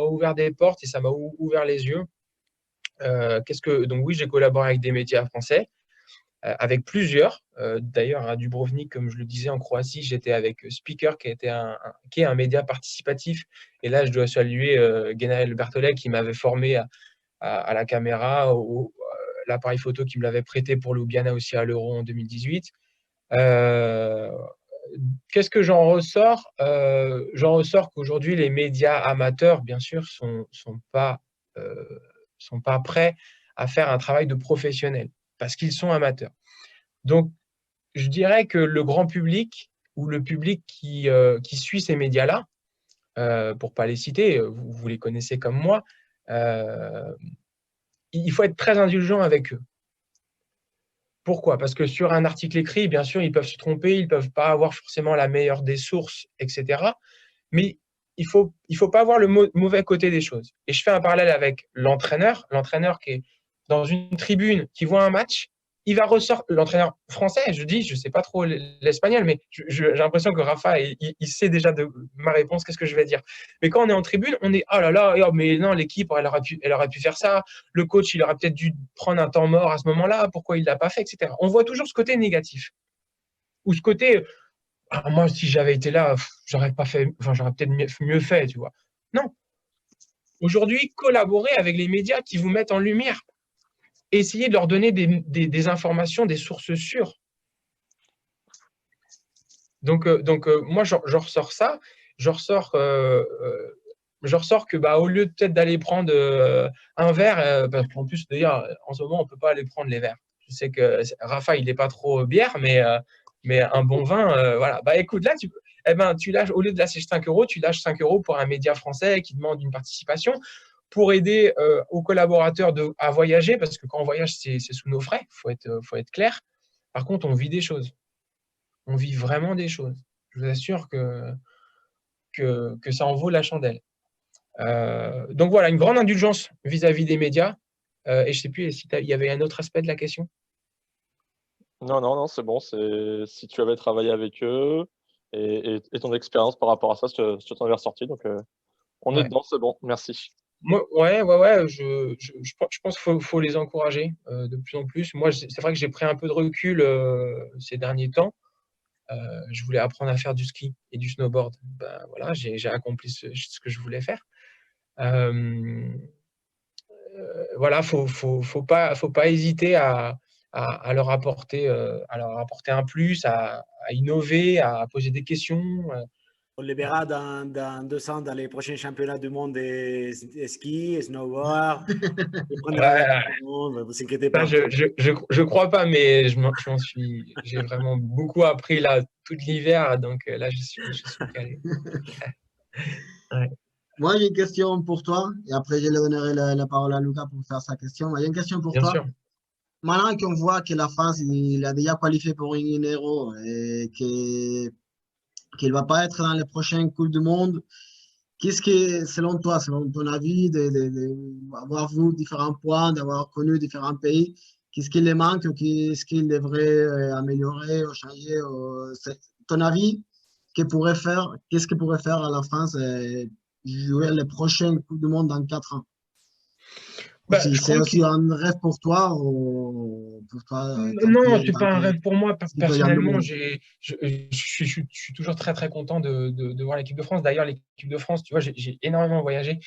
ouvert des portes et ça m'a ouvert les yeux. Donc oui, j'ai collaboré avec des médias français, avec plusieurs. D'ailleurs, à Dubrovnik, comme je le disais, en Croatie, j'étais avec Speaker, qui est un média participatif. Et là, je dois saluer Genaël Berthollet, qui m'avait formé à la caméra, l'appareil photo qui me l'avait prêté pour Ljubljana aussi à l'Euro en 2018. Qu'est-ce que j'en ressors? J'en ressors qu'aujourd'hui, les médias amateurs, bien sûr, sont pas prêts à faire un travail de professionnel parce qu'ils sont amateurs. Donc, je dirais que le grand public ou le public qui suit ces médias-là, pour ne pas les citer, vous les connaissez comme moi, il faut être très indulgent avec eux. Pourquoi? Parce que sur un article écrit, bien sûr, ils peuvent se tromper, ils ne peuvent pas avoir forcément la meilleure des sources, etc. Mais il faut pas voir le mauvais côté des choses. Et je fais un parallèle avec l'entraîneur qui est dans une tribune, qui voit un match, il va ressortir, l'entraîneur français, je dis, je ne sais pas trop l'espagnol, mais j'ai l'impression que Rafa, il sait déjà de ma réponse, qu'est-ce que je vais dire. Mais quand on est en tribune, on est, oh là là, oh, mais non, l'équipe, elle aurait pu faire ça, le coach, il aurait peut-être dû prendre un temps mort à ce moment-là, pourquoi il ne l'a pas fait, etc. On voit toujours ce côté négatif. Ou ce côté, ah, moi, si j'avais été là, j'aurais pas fait, enfin, j'aurais peut-être mieux fait, tu vois. Non. Aujourd'hui, collaborer avec les médias qui vous mettent en lumière. Essayez de leur donner des informations, des sources sûres. Donc moi, je ressors ça. Je ressors que, au lieu peut-être d'aller prendre un verre, parce qu'en plus, d'ailleurs, en ce moment, on ne peut pas aller prendre les verres. Je sais que Rafa, il n'est pas trop bière, mais un bon vin, voilà. Écoute, là, tu lâches, au lieu de lâcher 5 euros, tu lâches 5 euros pour un média français qui demande une participation pour aider aux collaborateurs à voyager, parce que quand on voyage, c'est sous nos frais, faut être clair. Par contre, on vit des choses. On vit vraiment des choses. Je vous assure que ça en vaut la chandelle. Donc voilà, une grande indulgence vis-à-vis des médias. Et je ne sais plus s'il y avait un autre aspect de la question. Non, c'est bon. Si tu avais travaillé avec eux et ton expérience par rapport à ça, je t'en avais ressorti. Donc, on est dedans, c'est bon. Merci. Ouais. Je pense qu'il faut les encourager de plus en plus. Moi, c'est vrai que j'ai pris un peu de recul ces derniers temps. Je voulais apprendre à faire du ski et du snowboard. Voilà, j'ai accompli ce que je voulais faire. Voilà, faut pas hésiter à leur apporter un plus, à innover, à poser des questions. On les verra dans 2 ans dans les prochains championnats du monde de ski, snowboard. Ils prendront la Ouais, du monde, ne vous inquiétez pas. je crois pas, mais j'ai vraiment beaucoup appris là tout l'hiver, donc là je suis calé. Ouais. Moi, j'ai une question pour toi, et après, je donnerai la parole à Lucas pour faire sa question. Moi, j'ai une question pour Bien toi. sûr. Maintenant qu'on voit que la France, il a déjà qualifié pour une Euro et qu'il ne va pas être dans les prochaines Coupes du Monde, qu'est-ce que, selon toi, selon ton avis, d'avoir vu différents points, d'avoir connu différents pays, qu'est-ce qui les manque ou qu'est-ce qu'il devrait améliorer ou changer ton avis, qu'est-ce que pourrait faire à la France jouer les prochaines Coupes du Monde dans 4 ans? Bah, je C'est crois que aussi un rêve pour toi ou pour toi, ton non, club c'est pas un marqué, rêve pour moi. ce qui peut y Personnellement, amener. je suis toujours très très content de voir l'équipe de France. D'ailleurs, l'équipe de France, tu vois, j'ai énormément voyagé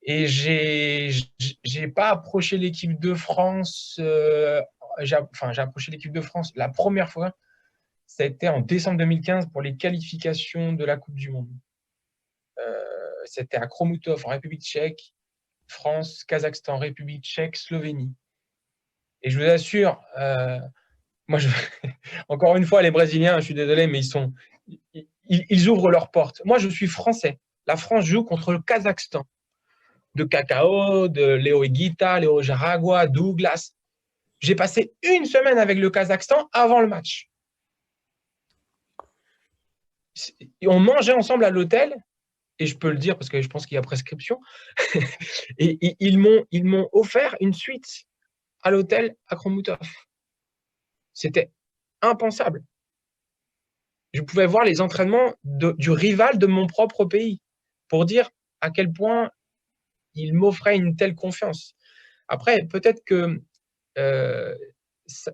et j'ai pas approché l'équipe de France. Enfin, j'ai approché l'équipe de France la première fois. Ça a été en décembre 2015 pour les qualifications de la Coupe du Monde. C'était à Chomutov en République tchèque, France, Kazakhstan, République tchèque, Slovénie. Et je vous assure, moi, encore une fois, les Brésiliens, je suis désolé, mais ils ouvrent leurs portes. Moi, je suis français. La France joue contre le Kazakhstan. De Cacao, de Léo Higuita, Léo Jaragua, Douglas. J'ai passé une semaine avec le Kazakhstan avant le match. On mangeait ensemble à l'hôtel, et je peux le dire parce que je pense qu'il y a prescription. Et ils m'ont offert une suite à l'hôtel à Chomutov. C'était impensable. Je pouvais voir les entraînements du rival de mon propre pays pour dire à quel point il m'offrait une telle confiance. Après, peut-être que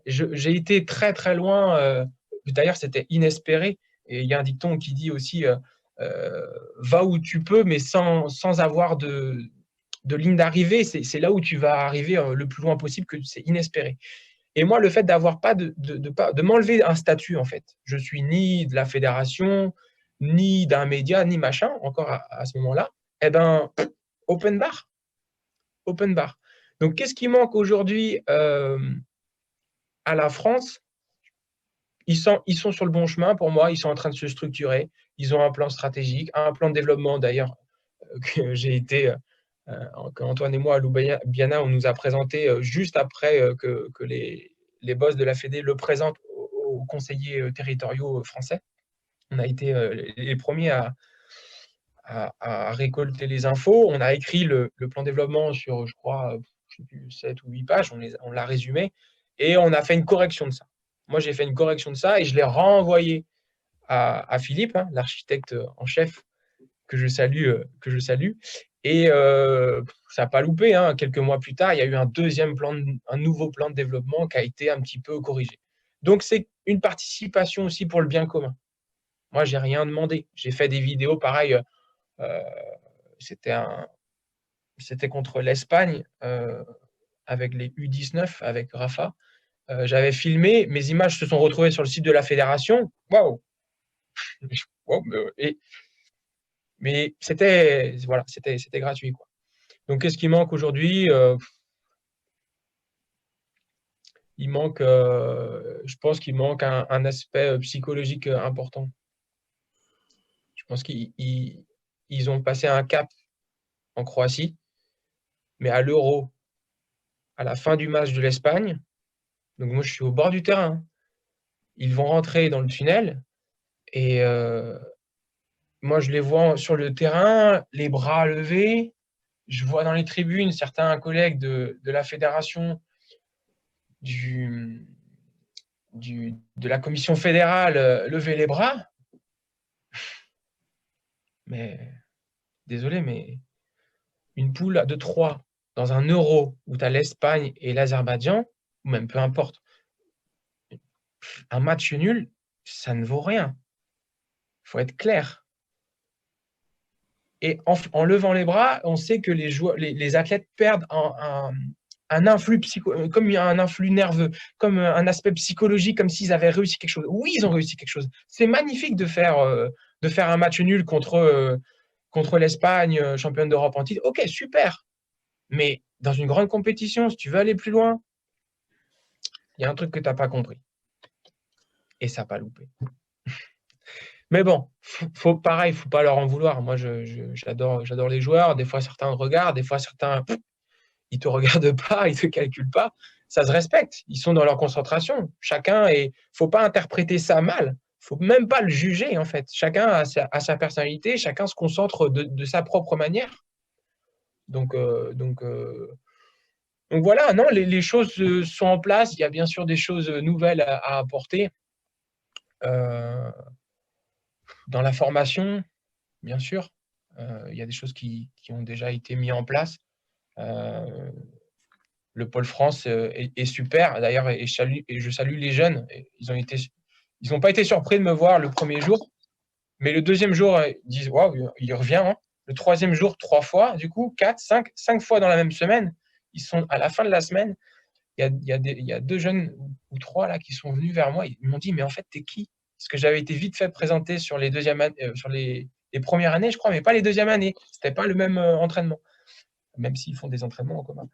j'ai été très très loin. D'ailleurs, c'était inespéré. Et il y a un dicton qui dit aussi va où tu peux, mais sans avoir de ligne d'arrivée. C'est là où tu vas arriver le plus loin possible, que c'est inespéré. Et moi, le fait d'avoir pas de m'enlever un statut, en fait. Je suis ni de la fédération, ni d'un média, ni machin, encore à ce moment-là. Eh ben, open bar. Open bar. Donc, qu'est-ce qui manque aujourd'hui à la France? Ils sont sur le bon chemin pour moi. Ils sont en train de se structurer. Ils ont un plan stratégique, un plan de développement d'ailleurs que j'ai été, qu'Antoine et moi à Ljubljana, on nous a présenté juste après que les boss de la Fédé le présentent aux conseillers territoriaux français. On a été les premiers à récolter les infos. On a écrit le plan de développement sur, je crois, je sais plus, 7 ou 8 pages. On l'a résumé et on a fait une correction de ça. Moi, j'ai fait une correction de ça et je l'ai renvoyé à Philippe, hein, l'architecte en chef que je salue. Et ça n'a pas loupé. Hein. Quelques mois plus tard, il y a eu un nouveau plan de développement qui a été un petit peu corrigé. Donc, c'est une participation aussi pour le bien commun. Moi, j'ai rien demandé. J'ai fait des vidéos pareil. C'était contre l'Espagne avec les U19, avec Rafa. J'avais filmé, mes images se sont retrouvées sur le site de la fédération. Waouh! Mais c'était voilà, c'était gratuit, quoi. Donc, qu'est-ce qui manque aujourd'hui? Je pense qu'il manque un aspect psychologique important. Je pense qu'ils ont passé un cap en Croatie, mais à l'Euro, à la fin du match de l'Espagne, donc moi je suis au bord du terrain, ils vont rentrer dans le tunnel et moi je les vois sur le terrain, les bras levés, je vois dans les tribunes certains collègues de la fédération, de la commission fédérale lever les bras. Mais désolé, mais une poule de 3 dans un Euro où tu as l'Espagne et l'Azerbaïdjan, ou même peu importe, un match nul, ça ne vaut rien. Il faut être clair. Et en levant les bras, on sait que les athlètes perdent un influx comme un influx nerveux, comme un aspect psychologique, comme s'ils avaient réussi quelque chose. Oui, ils ont réussi quelque chose. C'est magnifique de faire un match nul contre l'Espagne, championne d'Europe en titre. Ok, super. Mais dans une grande compétition, si tu veux aller plus loin, il y a un truc que tu n'as pas compris. Et ça n'a pas loupé. Mais bon, pareil, il ne faut pas leur en vouloir. Moi, j'adore les joueurs. Des fois, certains regardent, des fois, certains, ils ne te regardent pas, ils ne te calculent pas. Ça se respecte. Ils sont dans leur concentration. Chacun il ne faut pas interpréter ça mal. Il ne faut même pas le juger, en fait. Chacun a sa personnalité, chacun se concentre de sa propre manière. Donc voilà, non, les choses sont en place. Il y a bien sûr des choses nouvelles à apporter. Dans la formation, bien sûr, il y a des choses qui ont déjà été mises en place. Le pôle France est super. D'ailleurs, et je salue les jeunes. Ils n'ont pas été surpris de me voir le premier jour. Mais le deuxième jour, ils disent waouh, il revient. Hein. Le troisième jour, 3 fois. Du coup, 4, 5 fois dans la même semaine. Ils sont à la fin de la semaine. Il y a 2 jeunes ou 3 là qui sont venus vers moi. Ils m'ont dit mais en fait, t'es qui? Parce que j'avais été vite fait présenter sur les sur les premières années, je crois, mais pas les deuxièmes années. C'était pas le même entraînement, même s'ils font des entraînements en commun.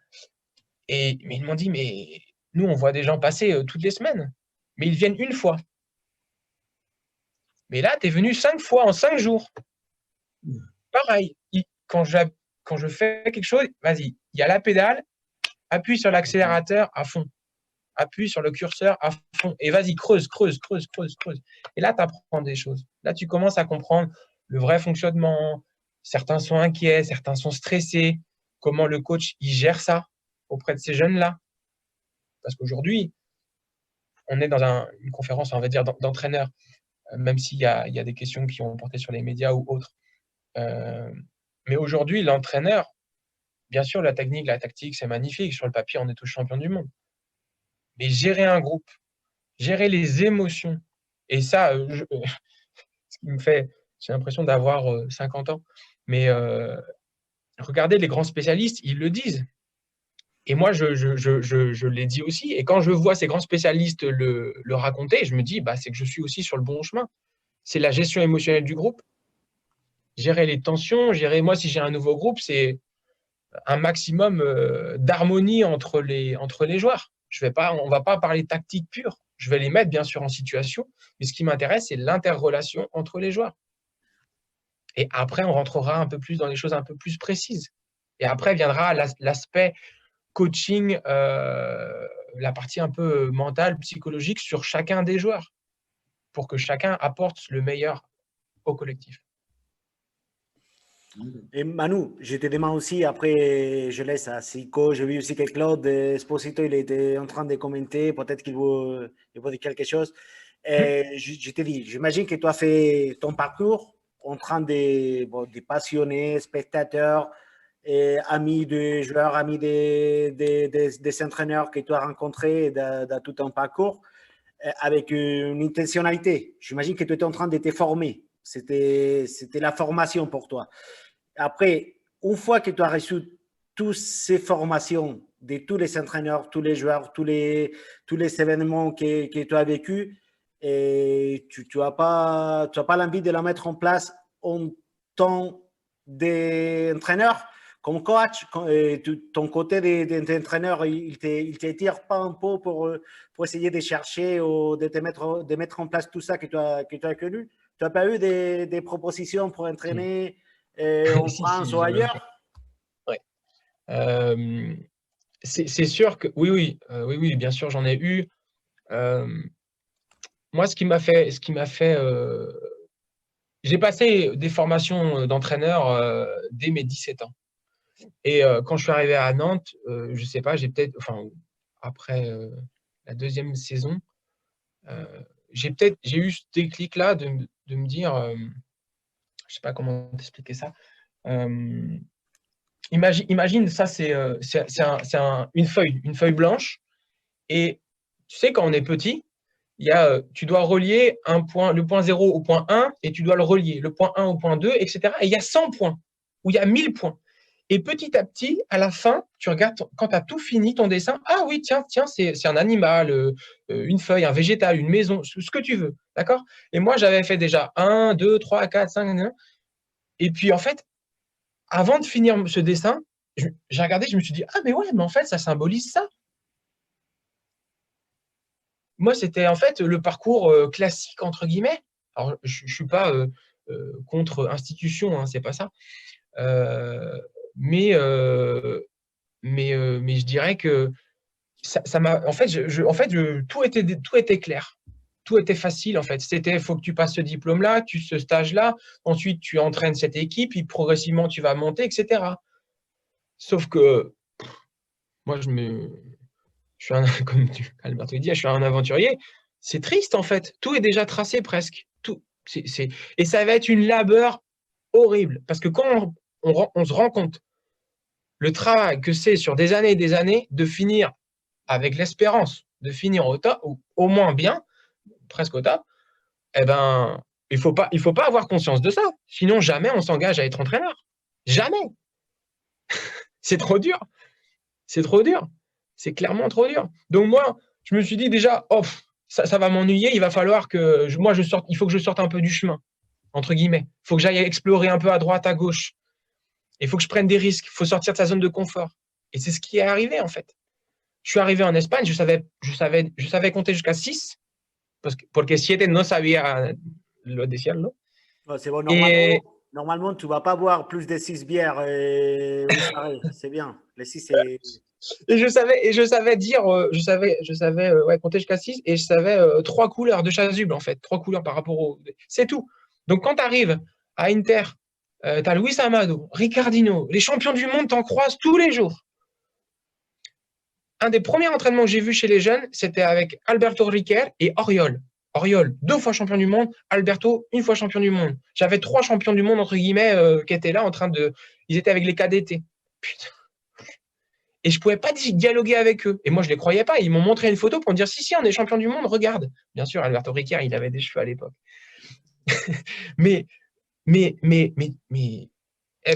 Mais ils m'ont dit mais nous on voit des gens passer toutes les semaines, mais ils viennent une fois. Mais là, tu es venu 5 fois en 5 jours. Pareil, quand je fais quelque chose, vas-y, il y a la pédale, appuie sur l'accélérateur à fond, appuie sur le curseur à fond, et vas-y, creuse. Et là, tu apprends des choses. Là, tu commences à comprendre le vrai fonctionnement. Certains sont inquiets, certains sont stressés. Comment le coach, il gère ça auprès de ces jeunes-là. Parce qu'aujourd'hui, on est dans une conférence, on va dire, d'entraîneurs. Même s'il y a des questions qui ont porté sur les médias ou autres. Mais aujourd'hui, l'entraîneur, bien sûr, la technique, la tactique, c'est magnifique. Sur le papier, on est tous champions du monde. Mais gérer un groupe, gérer les émotions, et ça, ce qui me fait, j'ai l'impression d'avoir 50 ans, mais regardez les grands spécialistes, ils le disent. Et moi, je l'ai dit aussi. Et quand je vois ces grands spécialistes le raconter, je me dis, bah, c'est que je suis aussi sur le bon chemin. C'est la gestion émotionnelle du groupe. Gérer les tensions, moi, si j'ai un nouveau groupe, c'est un maximum d'harmonie entre les joueurs. On ne va pas parler tactique pure. Je vais les mettre, bien sûr, en situation. Mais ce qui m'intéresse, c'est l'interrelation entre les joueurs. Et après, on rentrera un peu plus dans les choses un peu plus précises. Et après viendra l'aspect coaching, la partie un peu mentale, psychologique sur chacun des joueurs pour que chacun apporte le meilleur au collectif. Et Manu, je te demande aussi, après je laisse à Sico, j'ai vu aussi que Claude Esposito, il était en train de commenter, peut-être qu'il veut dire quelque chose. Et je te dis, j'imagine que tu as fait ton parcours en train de passionnés, spectateurs, amis de joueurs, amis des entraîneurs que tu as rencontrés dans tout ton parcours, avec une intentionnalité. J'imagine que tu étais en train de te former. C'était la formation pour toi. Après, une fois que tu as reçu toutes ces formations de tous les entraîneurs, tous les joueurs, tous les événements que tu as vécu, et tu n'as pas l'envie de la mettre en place en tant qu'entraîneur, comme coach, ton côté d'entraîneur, il ne t'étire pas un peu pour essayer de chercher ou de mettre en place tout ça que tu as connu. Tu n'as pas eu des propositions pour entraîner en France ou ailleurs? Ouais. C'est sûr que oui, bien sûr, j'en ai eu. Moi, ce qui m'a fait, j'ai passé des formations d'entraîneur dès mes 17 ans. Et quand je suis arrivé à Nantes, je sais pas, après la deuxième saison, j'ai eu ce déclic-là de me dire, je sais pas comment t'expliquer ça. Imagine ça, c'est une feuille blanche. Et tu sais, quand on est petit, tu dois relier le point 0 au point 1 et tu dois le relier, le point 1 au point 2, etc. Et il y a 100 points ou il y a 1000 points. Et petit à petit, à la fin, tu regardes, quand tu as tout fini ton dessin, ah oui, tiens, c'est un animal, une feuille, un végétal, une maison, ce que tu veux. D'accord? Et moi, j'avais fait déjà 1, 2, 3, 4, 5, et puis en fait, avant de finir ce dessin, j'ai regardé, je me suis dit, ah mais ouais, mais en fait, ça symbolise ça. Moi, c'était en fait le parcours classique, entre guillemets. Alors, je ne suis pas contre institution, hein, c'est pas ça. Mais je dirais que ça m'a. En fait, tout était clair. Tout était facile, en fait. Il faut que tu passes ce diplôme-là, ce stage-là. Ensuite, tu entraînes cette équipe, puis progressivement, tu vas monter, etc. Sauf que moi, comme Alberto dit, je suis un aventurier. C'est triste, en fait. Tout est déjà tracé presque. Et ça va être une labeur horrible. Parce que quand on se rend compte le travail que c'est sur des années et des années de finir avec l'espérance de finir au top, ou au moins bien, presque au top, eh ben, il faut pas avoir conscience de ça. Sinon, jamais on s'engage à être entraîneur. Jamais. C'est trop dur. C'est trop dur. C'est clairement trop dur. Donc moi, je me suis dit déjà, oh, ça va m'ennuyer. Il va falloir que moi je sorte. Il faut que je sorte un peu du chemin, entre guillemets. Il faut que j'aille explorer un peu à droite, à gauche. Il faut que je prenne des risques. Il faut sortir de sa zone de confort. Et c'est ce qui est arrivé en fait. Je suis arrivé en Espagne. Je savais compter jusqu'à 6. Porque 7 no sabía lo decirlo. C'est bon, Et normalement, tu ne vas pas boire plus de 6 bières. C'est bien. Les 6, c'est. je savais dire, je savais compter jusqu'à 6 et je savais 3 couleurs de chasuble en fait, 3 couleurs par rapport au. C'est tout. Donc quand tu arrives à Inter, tu as Luis Amado, Ricardinho, les champions du monde, t'en croises tous les jours. Un des premiers entraînements que j'ai vu chez les jeunes, c'était avec Alberto Riquer et Oriol. Oriol, 2 fois champion du monde, Alberto, 1 fois champion du monde. J'avais 3 champions du monde, entre guillemets, qui étaient là en train de. Ils étaient avec les KDT. Putain. Et je ne pouvais pas dialoguer avec eux. Et moi, je ne les croyais pas. Ils m'ont montré une photo pour me dire si, on est champion du monde, regarde. Bien sûr, Alberto Riquer, il avait des cheveux à l'époque. mais, eh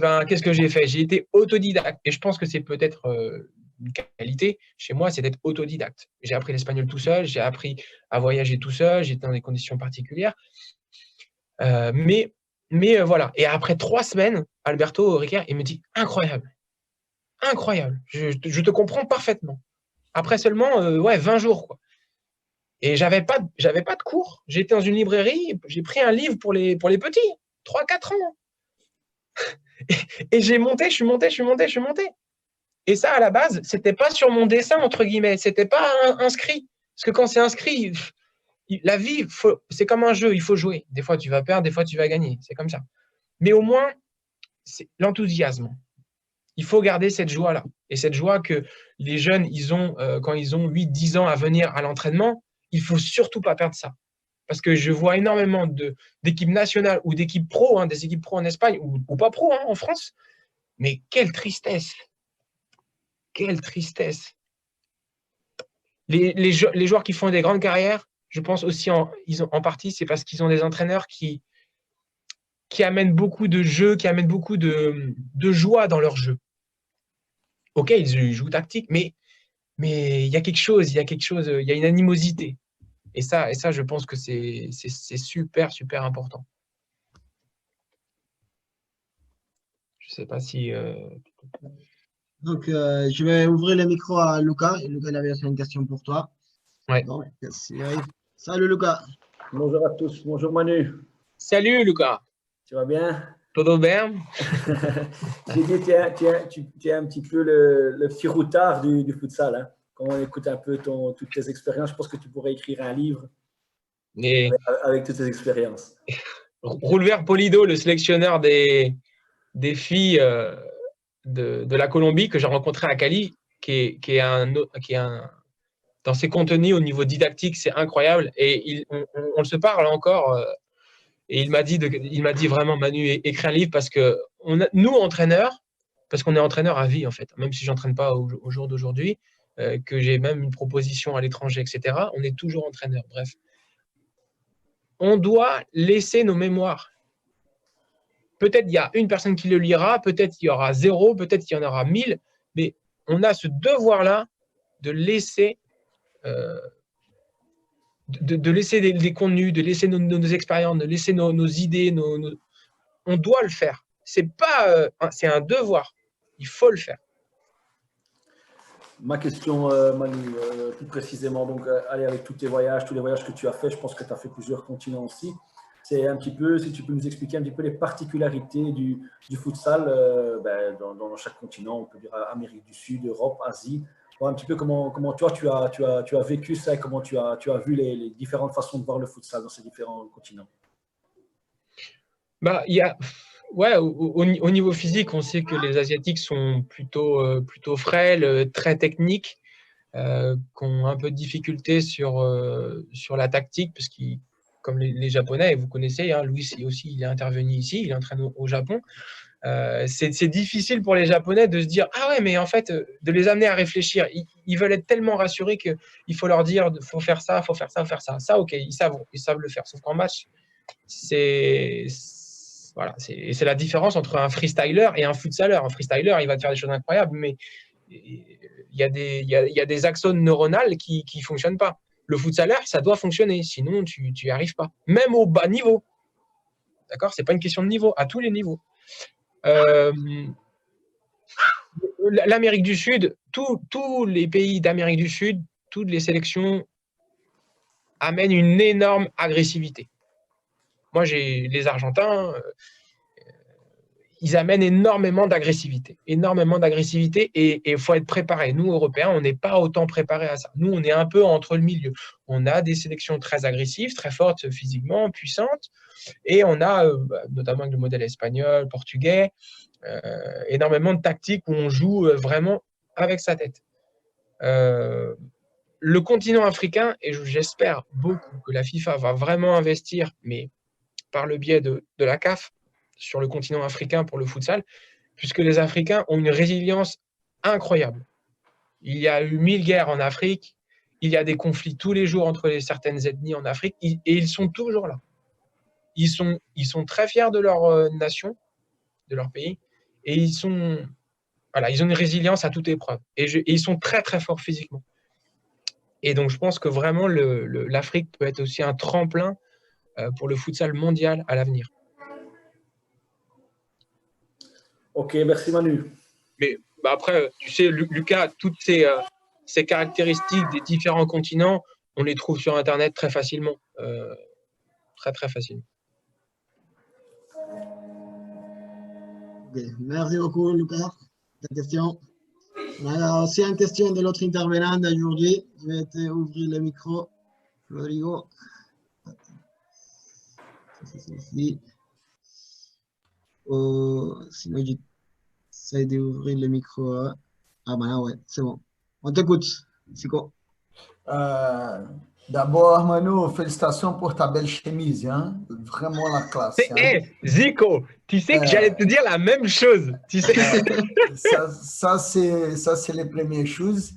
ben, qu'est-ce que j'ai fait? J'ai été autodidacte. Et je pense que c'est peut-être une qualité chez moi, c'est d'être autodidacte. J'ai appris l'espagnol tout seul, j'ai appris à voyager tout seul, j'étais dans des conditions particulières. Mais voilà. Et après 3 semaines, Alberto Riquer, il me dit incroyable. Incroyable. Je te comprends parfaitement. Après seulement 20 jours. Quoi. Et j'avais pas de cours. J'étais dans une librairie, j'ai pris un livre pour les petits, 3-4 ans. Et je suis monté. Et ça, à la base, c'était pas sur mon dessin, entre guillemets. C'était pas inscrit. Parce que quand c'est inscrit, la vie, c'est comme un jeu, il faut jouer. Des fois, tu vas perdre, des fois, tu vas gagner. C'est comme ça. Mais au moins, c'est l'enthousiasme. Il faut garder cette joie-là. Et cette joie que les jeunes, ils ont, quand ils ont 8-10 ans à venir à l'entraînement, il ne faut surtout pas perdre ça. Parce que je vois énormément d'équipes nationales ou d'équipes pro, des équipes pro en Espagne ou pas pro en France. Mais quelle tristesse! Quelle tristesse! Les joueurs qui font des grandes carrières, je pense aussi en partie, c'est parce qu'ils ont des entraîneurs qui amènent beaucoup de jeu, qui amènent beaucoup de joie dans leur jeu. Ok, ils jouent tactique, mais il y a quelque chose, il y a une animosité. Et ça, je pense que c'est super, super important. Je ne sais pas si... Donc, je vais ouvrir le micro à Lucas. Et Lucas, il avait aussi une question pour toi. Ouais. Donc, salut Lucas. Bonjour à tous. Bonjour Manu. Salut Lucas. Tu vas bien? Todo bien? J'ai dit, tu es un petit peu le petit routard du futsal. Hein. Quand on écoute un peu toutes tes expériences, je pense que tu pourrais écrire un livre avec toutes tes expériences. Roulver Polido, le sélectionneur des filles de la Colombie que j'ai rencontré à Cali, qui est dans ses contenus au niveau didactique, c'est incroyable. Et on se parle encore. Et il m'a dit vraiment, Manu, écris un livre parce que nous, entraîneurs, parce qu'on est entraîneur à vie, en fait, même si je n'entraîne pas au jour d'aujourd'hui, que j'ai même une proposition à l'étranger, etc., on est toujours entraîneur. Bref. On doit laisser nos mémoires. Peut-être il y a une personne qui le lira, peut-être il y aura 0, peut-être il y en aura 1000, mais on a ce devoir-là de laisser, de laisser des contenus, de laisser nos expériences, de laisser nos idées. On doit le faire. C'est un devoir. Il faut le faire. Ma question, Manu, plus précisément, donc, allez, avec tous les voyages que tu as fait, je pense que tu as fait plusieurs continents aussi. C'est un petit peu, si tu peux nous expliquer un petit peu les particularités du futsal dans chaque continent, on peut dire Amérique du Sud, Europe, Asie. Voir un petit peu comment toi tu as vécu ça et comment tu as vu les différentes façons de voir le futsal dans ces différents continents. Il y a, au niveau physique, on sait que les Asiatiques sont plutôt frêles, très techniques, qui ont un peu de difficulté sur la tactique, parce comme les Japonais, vous connaissez, Louis aussi, il est intervenu ici, il est entraîné au Japon. C'est difficile pour les Japonais de se dire « Ah ouais, mais en fait, de les amener à réfléchir. » Ils veulent être tellement rassurés qu'il faut leur dire « Faut faire ça, faut faire ça, faut faire ça. » Ça, ok, ils savent le faire. Sauf qu'en match, voilà, c'est la différence entre un freestyler et un footsaller. Un freestyler, il va te faire des choses incroyables, mais il y a des axones neuronales qui ne fonctionnent pas. Le footsaller, ça doit fonctionner, sinon tu n'y arrives pas. Même au bas niveau. D'accord? Ce n'est pas une question de niveau, à tous les niveaux. L'Amérique du Sud, tous les pays d'Amérique du Sud, toutes les sélections amènent une énorme agressivité. Moi, j'ai les Argentins, ils amènent énormément d'agressivité. Et il faut être préparé. Nous, Européens, on n'est pas autant préparés à ça. Nous, on est un peu entre le milieu. On a des sélections très agressives, très fortes physiquement, puissantes, et on a, notamment avec le modèle espagnol, portugais, énormément de tactiques où on joue vraiment avec sa tête. Le continent africain, et j'espère beaucoup que la FIFA va vraiment investir, mais par le biais de la CAF, sur le continent africain pour le futsal, puisque les Africains ont une résilience incroyable. Il y a eu 1000 guerres en Afrique, il y a des conflits tous les jours entre certaines ethnies en Afrique, et ils sont toujours là. Ils sont très fiers de leur nation, de leur pays, et ils ont une résilience à toute épreuve. Et ils sont très, très forts physiquement. Et donc, je pense que vraiment, l'Afrique peut être aussi un tremplin pour le futsal mondial à l'avenir. Ok, merci Manu. Mais après, tu sais, Lucas, toutes ces caractéristiques des différents continents, on les trouve sur Internet très facilement. Très, très facilement. Okay. Merci beaucoup, Lucas, pour ta question. On a aussi une question de l'autre intervenant d'aujourd'hui. Je vais t'ouvrir le micro, Rodrigo. Sinon, j'essaie d'ouvrir le micro. Ah ben là, ouais, c'est bon. On t'écoute, Zico. D'abord, Manu, félicitations pour ta belle chemise. Hein? Vraiment la classe. Hein? Zico, tu sais que j'allais te dire la même chose. Tu sais. Ça c'est les premières choses.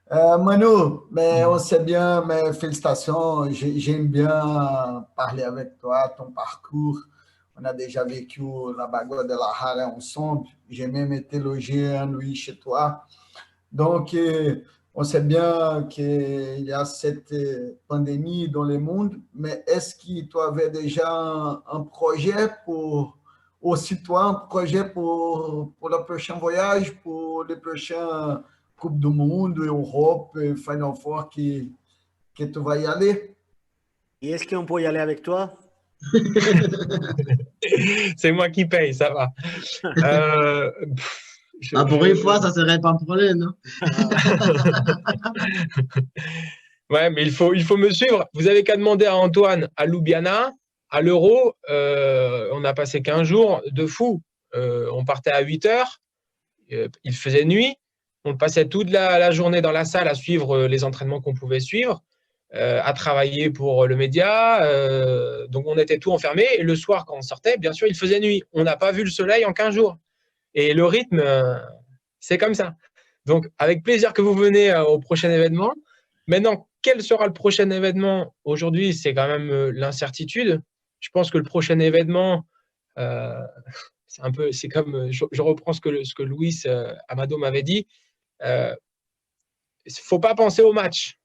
Manu, mais on sait bien, mais félicitations. J'aime bien parler avec toi, ton parcours. On a déjà vécu la bagarre de la Hara ensemble. J'ai même été logé un nuit chez toi. Donc, on sait bien qu'il y a cette pandémie dans le monde, mais est-ce que tu avais déjà un projet pour un projet pour le prochain voyage, pour les prochaines Coupes du Monde, Europe, Final Four que tu vas y aller? Et est-ce qu'on peut y aller avec toi? C'est moi qui paye, ça va. Pour une fois, ça ne serait pas un problème, non? Ouais, mais il faut me suivre. Vous avez qu'à demander à Antoine à Ljubljana, à l'Euro. On a passé 15 jours de fou. On partait à 8 heures. Il faisait nuit. On passait toute la journée dans la salle à suivre les entraînements qu'on pouvait suivre, à travailler pour le média. Donc, on était tout enfermé. Et le soir, quand on sortait, bien sûr, il faisait nuit. On n'a pas vu le soleil en 15 jours. Et le rythme, c'est comme ça. Donc, avec plaisir que vous venez au prochain événement. Maintenant, quel sera le prochain événement? Aujourd'hui, c'est quand même l'incertitude. Je pense que le prochain événement, c'est comme, je reprends ce que Luis Amado m'avait dit. Il ne faut pas penser au match.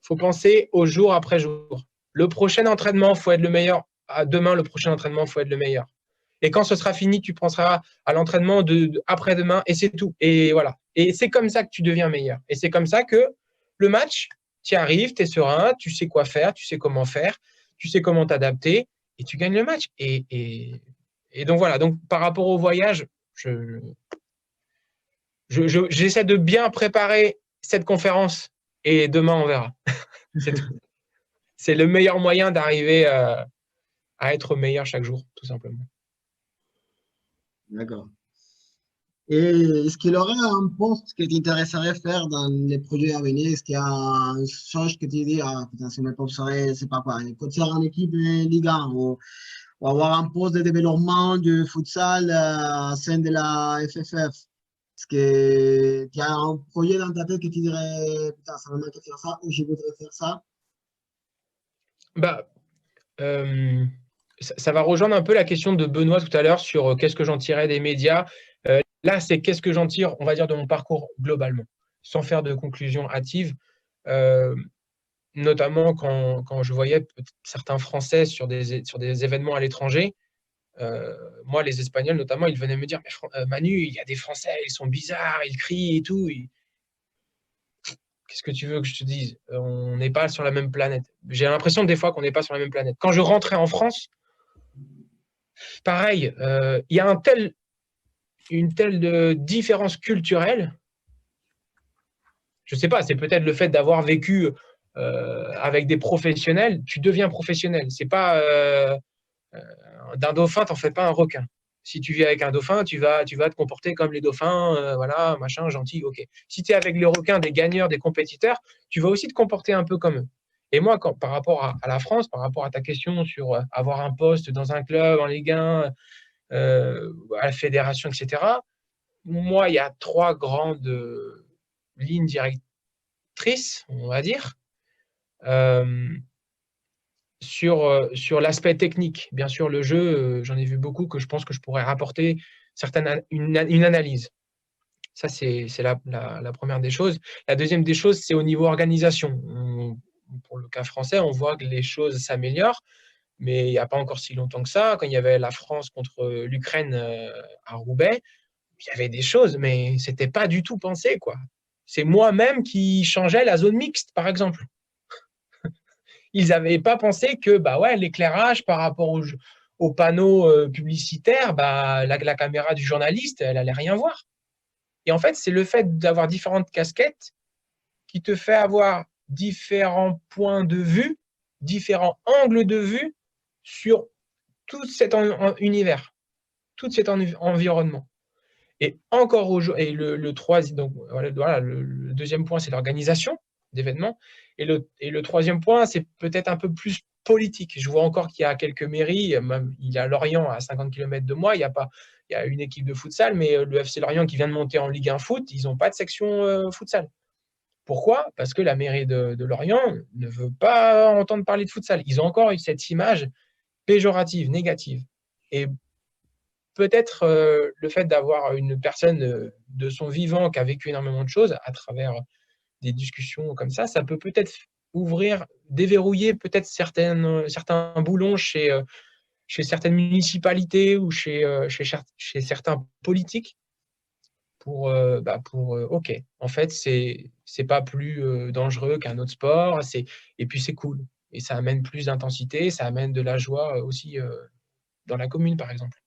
Il faut penser au jour après jour. Le prochain entraînement, il faut être le meilleur. Demain, le prochain entraînement, il faut être le meilleur. Et quand ce sera fini, tu penseras à l'entraînement après-demain et c'est tout. Et voilà. Et c'est comme ça que tu deviens meilleur. Et c'est comme ça que le match, tu y arrives, tu es serein, tu sais quoi faire, tu sais comment faire, tu sais comment t'adapter et tu gagnes le match. Et donc voilà. Donc par rapport au voyage, j'essaie de bien préparer cette conférence et demain on verra. C'est tout. C'est le meilleur moyen d'arriver à être meilleur chaque jour, tout simplement. D'accord. Et est-ce qu'il y aurait un poste que t'intéresserait faire dans les projets à venir? Est-ce qu'il y a un chose que tu dis, ah putain, si mes postes seraient, c'est pas quoi, coacher en équipe Ligue 1 ou ou avoir un poste de développement du futsal au sein de la FFF? Est-ce que tu as un projet dans ta tête que tu dirais, putain, ça m'aimerait faire ça ou je voudrais faire ça? Bah, ça va rejoindre un peu la question de Benoît tout à l'heure sur qu'est-ce que j'en tirais des médias. Là, c'est qu'est-ce que j'en tire, on va dire, de mon parcours globalement, sans faire de conclusion hâtive. Notamment quand je voyais certains Français sur des événements à l'étranger. Moi, les Espagnols notamment, ils venaient me dire, mais Manu, il y a des Français, ils sont bizarres, ils crient et tout. Qu'est-ce que tu veux que je te dise? On n'est pas sur la même planète. J'ai l'impression des fois qu'on n'est pas sur la même planète. Quand je rentrais en France, pareil, il y a une telle différence culturelle. Je ne sais pas, c'est peut-être le fait d'avoir vécu avec des professionnels, tu deviens professionnel. C'est pas d'un dauphin, t'en fais pas un requin. Si tu vis avec un dauphin, tu vas te comporter comme les dauphins, voilà, machin, gentil, ok. Si tu es avec les requins, des gagneurs, des compétiteurs, tu vas aussi te comporter un peu comme eux. Et moi, par rapport à la France, par rapport à ta question sur avoir un poste dans un club, en Ligue 1, à la fédération, etc., moi, il y a 3 grandes lignes directrices, on va dire. Sur l'aspect technique, bien sûr, le jeu, j'en ai vu beaucoup que je pense que je pourrais rapporter une analyse. Ça, c'est la première des choses. La deuxième des choses, c'est au niveau organisation. Pour le cas français, on voit que les choses s'améliorent, mais il n'y a pas encore si longtemps que ça, quand il y avait la France contre l'Ukraine à Roubaix, il y avait des choses, mais ce n'était pas du tout pensé, quoi. C'est moi-même qui changeais la zone mixte, par exemple. Ils n'avaient pas pensé que bah ouais, l'éclairage par rapport aux panneaux publicitaires, bah, la caméra du journaliste, elle n'allait rien voir. Et en fait, c'est le fait d'avoir différentes casquettes qui te fait avoir différents points de vue, différents angles de vue sur tout cet univers, tout cet environnement. Et encore aujourd'hui, et le troisième, donc voilà, le deuxième point, c'est l'organisation d'événements. Et le troisième point, c'est peut-être un peu plus politique. Je vois encore qu'il y a quelques mairies, même il y a Lorient à 50 km de moi, il y a une équipe de futsal, mais le FC Lorient qui vient de monter en Ligue 1 foot, ils n'ont pas de section futsal. Pourquoi? Parce que la mairie de Lorient ne veut pas entendre parler de futsal. Ils ont encore eu cette image péjorative, négative. Et peut-être le fait d'avoir une personne de son vivant qui a vécu énormément de choses à travers des discussions comme ça peut peut-être ouvrir, déverrouiller peut-être certains boulons chez certaines municipalités ou chez certains politiques pour OK, en fait, c'est pas plus dangereux qu'un autre sport, et puis c'est cool. Et ça amène plus d'intensité, ça amène de la joie aussi dans la commune, par exemple.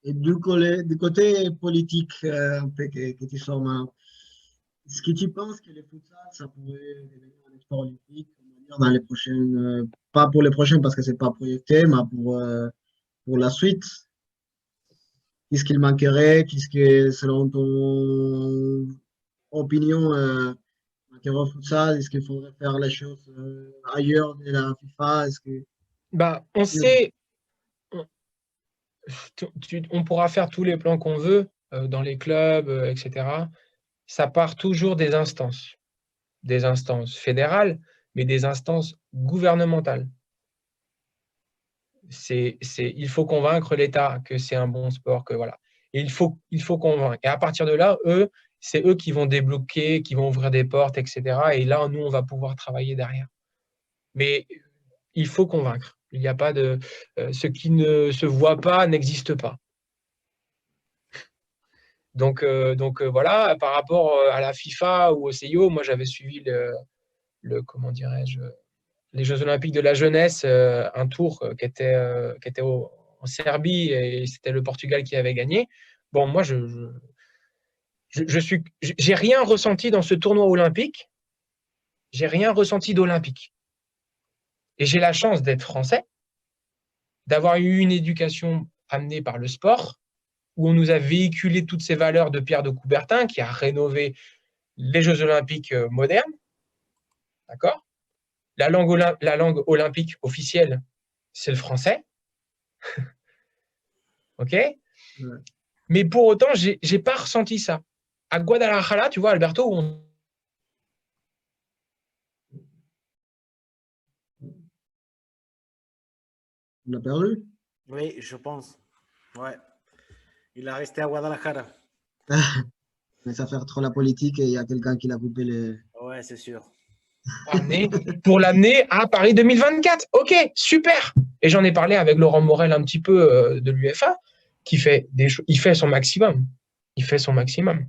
Et du côté politique, un peu que tu sors maintenant, est-ce que tu penses que le futsal, ça pourrait devenir un sport olympique, on va dire, dans les prochaines, pas pour les prochains parce que c'est pas projeté, mais pour la suite? Qu'est-ce qu'il manquerait? Qu'est-ce que, selon ton opinion, manquerait au futsal? Est-ce qu'il faudrait faire les choses ailleurs de la FIFA? Est-ce que... Bah, on sait, on pourra faire tous les plans qu'on veut dans les clubs, etc. Ça part toujours des instances fédérales, mais des instances gouvernementales. Il faut convaincre l'État que c'est un bon sport, que voilà. Et il faut convaincre. Et à partir de là, c'est eux qui vont débloquer, qui vont ouvrir des portes, etc. Et là, nous, on va pouvoir travailler derrière. Mais il faut convaincre. Il n'y a pas de... ce qui ne se voit pas n'existe pas. Donc voilà, par rapport à la FIFA ou au CIO, moi, j'avais suivi comment dirais-je, les Jeux Olympiques de la jeunesse, un tour qui était en Serbie, et c'était le Portugal qui avait gagné. Bon, moi, j'ai rien ressenti dans ce tournoi olympique. J'ai rien ressenti d'olympique. Et j'ai la chance d'être français, d'avoir eu une éducation amenée par le sport, où on nous a véhiculé toutes ces valeurs de Pierre de Coubertin, qui a rénové les Jeux Olympiques modernes. D'accord ? La langue olympique officielle, c'est le français. OK? Ouais. Mais pour autant, j'ai pas ressenti ça. À Guadalajara, tu vois, Alberto, On a perdu. Oui, je pense. Ouais. Il a resté à Guadalajara. Mais ça fait trop la politique et il y a quelqu'un qui l'a coupé les. Ouais, c'est sûr. pour l'amener à Paris 2024. OK, super. Et j'en ai parlé avec Laurent Morel un petit peu de l'UEFA, qui fait il fait son maximum. Il fait son maximum.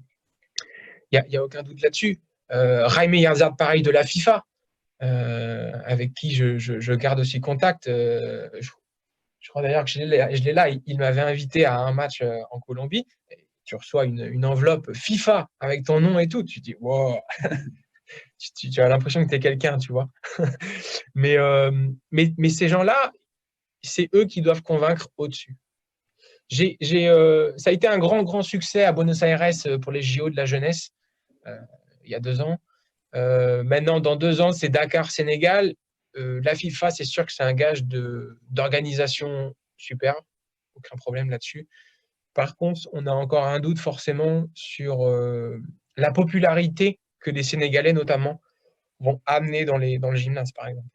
Il y a aucun doute là-dessus. Jaime Yazard, pareil, de la FIFA, avec qui je garde aussi contact. Je crois d'ailleurs que je l'ai là. Il m'avait invité à un match en Colombie. Et tu reçois une enveloppe FIFA avec ton nom et tout. Tu te dis, wow. Tu as l'impression que tu es quelqu'un, tu vois. mais ces gens-là, c'est eux qui doivent convaincre au-dessus. Ça a été un grand succès à Buenos Aires pour les JO de la jeunesse, il y a 2 ans. Maintenant, dans 2 ans, c'est Dakar-Sénégal. La FIFA, c'est sûr que c'est un gage d'organisation super. Aucun problème là-dessus. Par contre, on a encore un doute forcément sur la popularité que les Sénégalais, notamment, vont amener dans le gymnase, par exemple.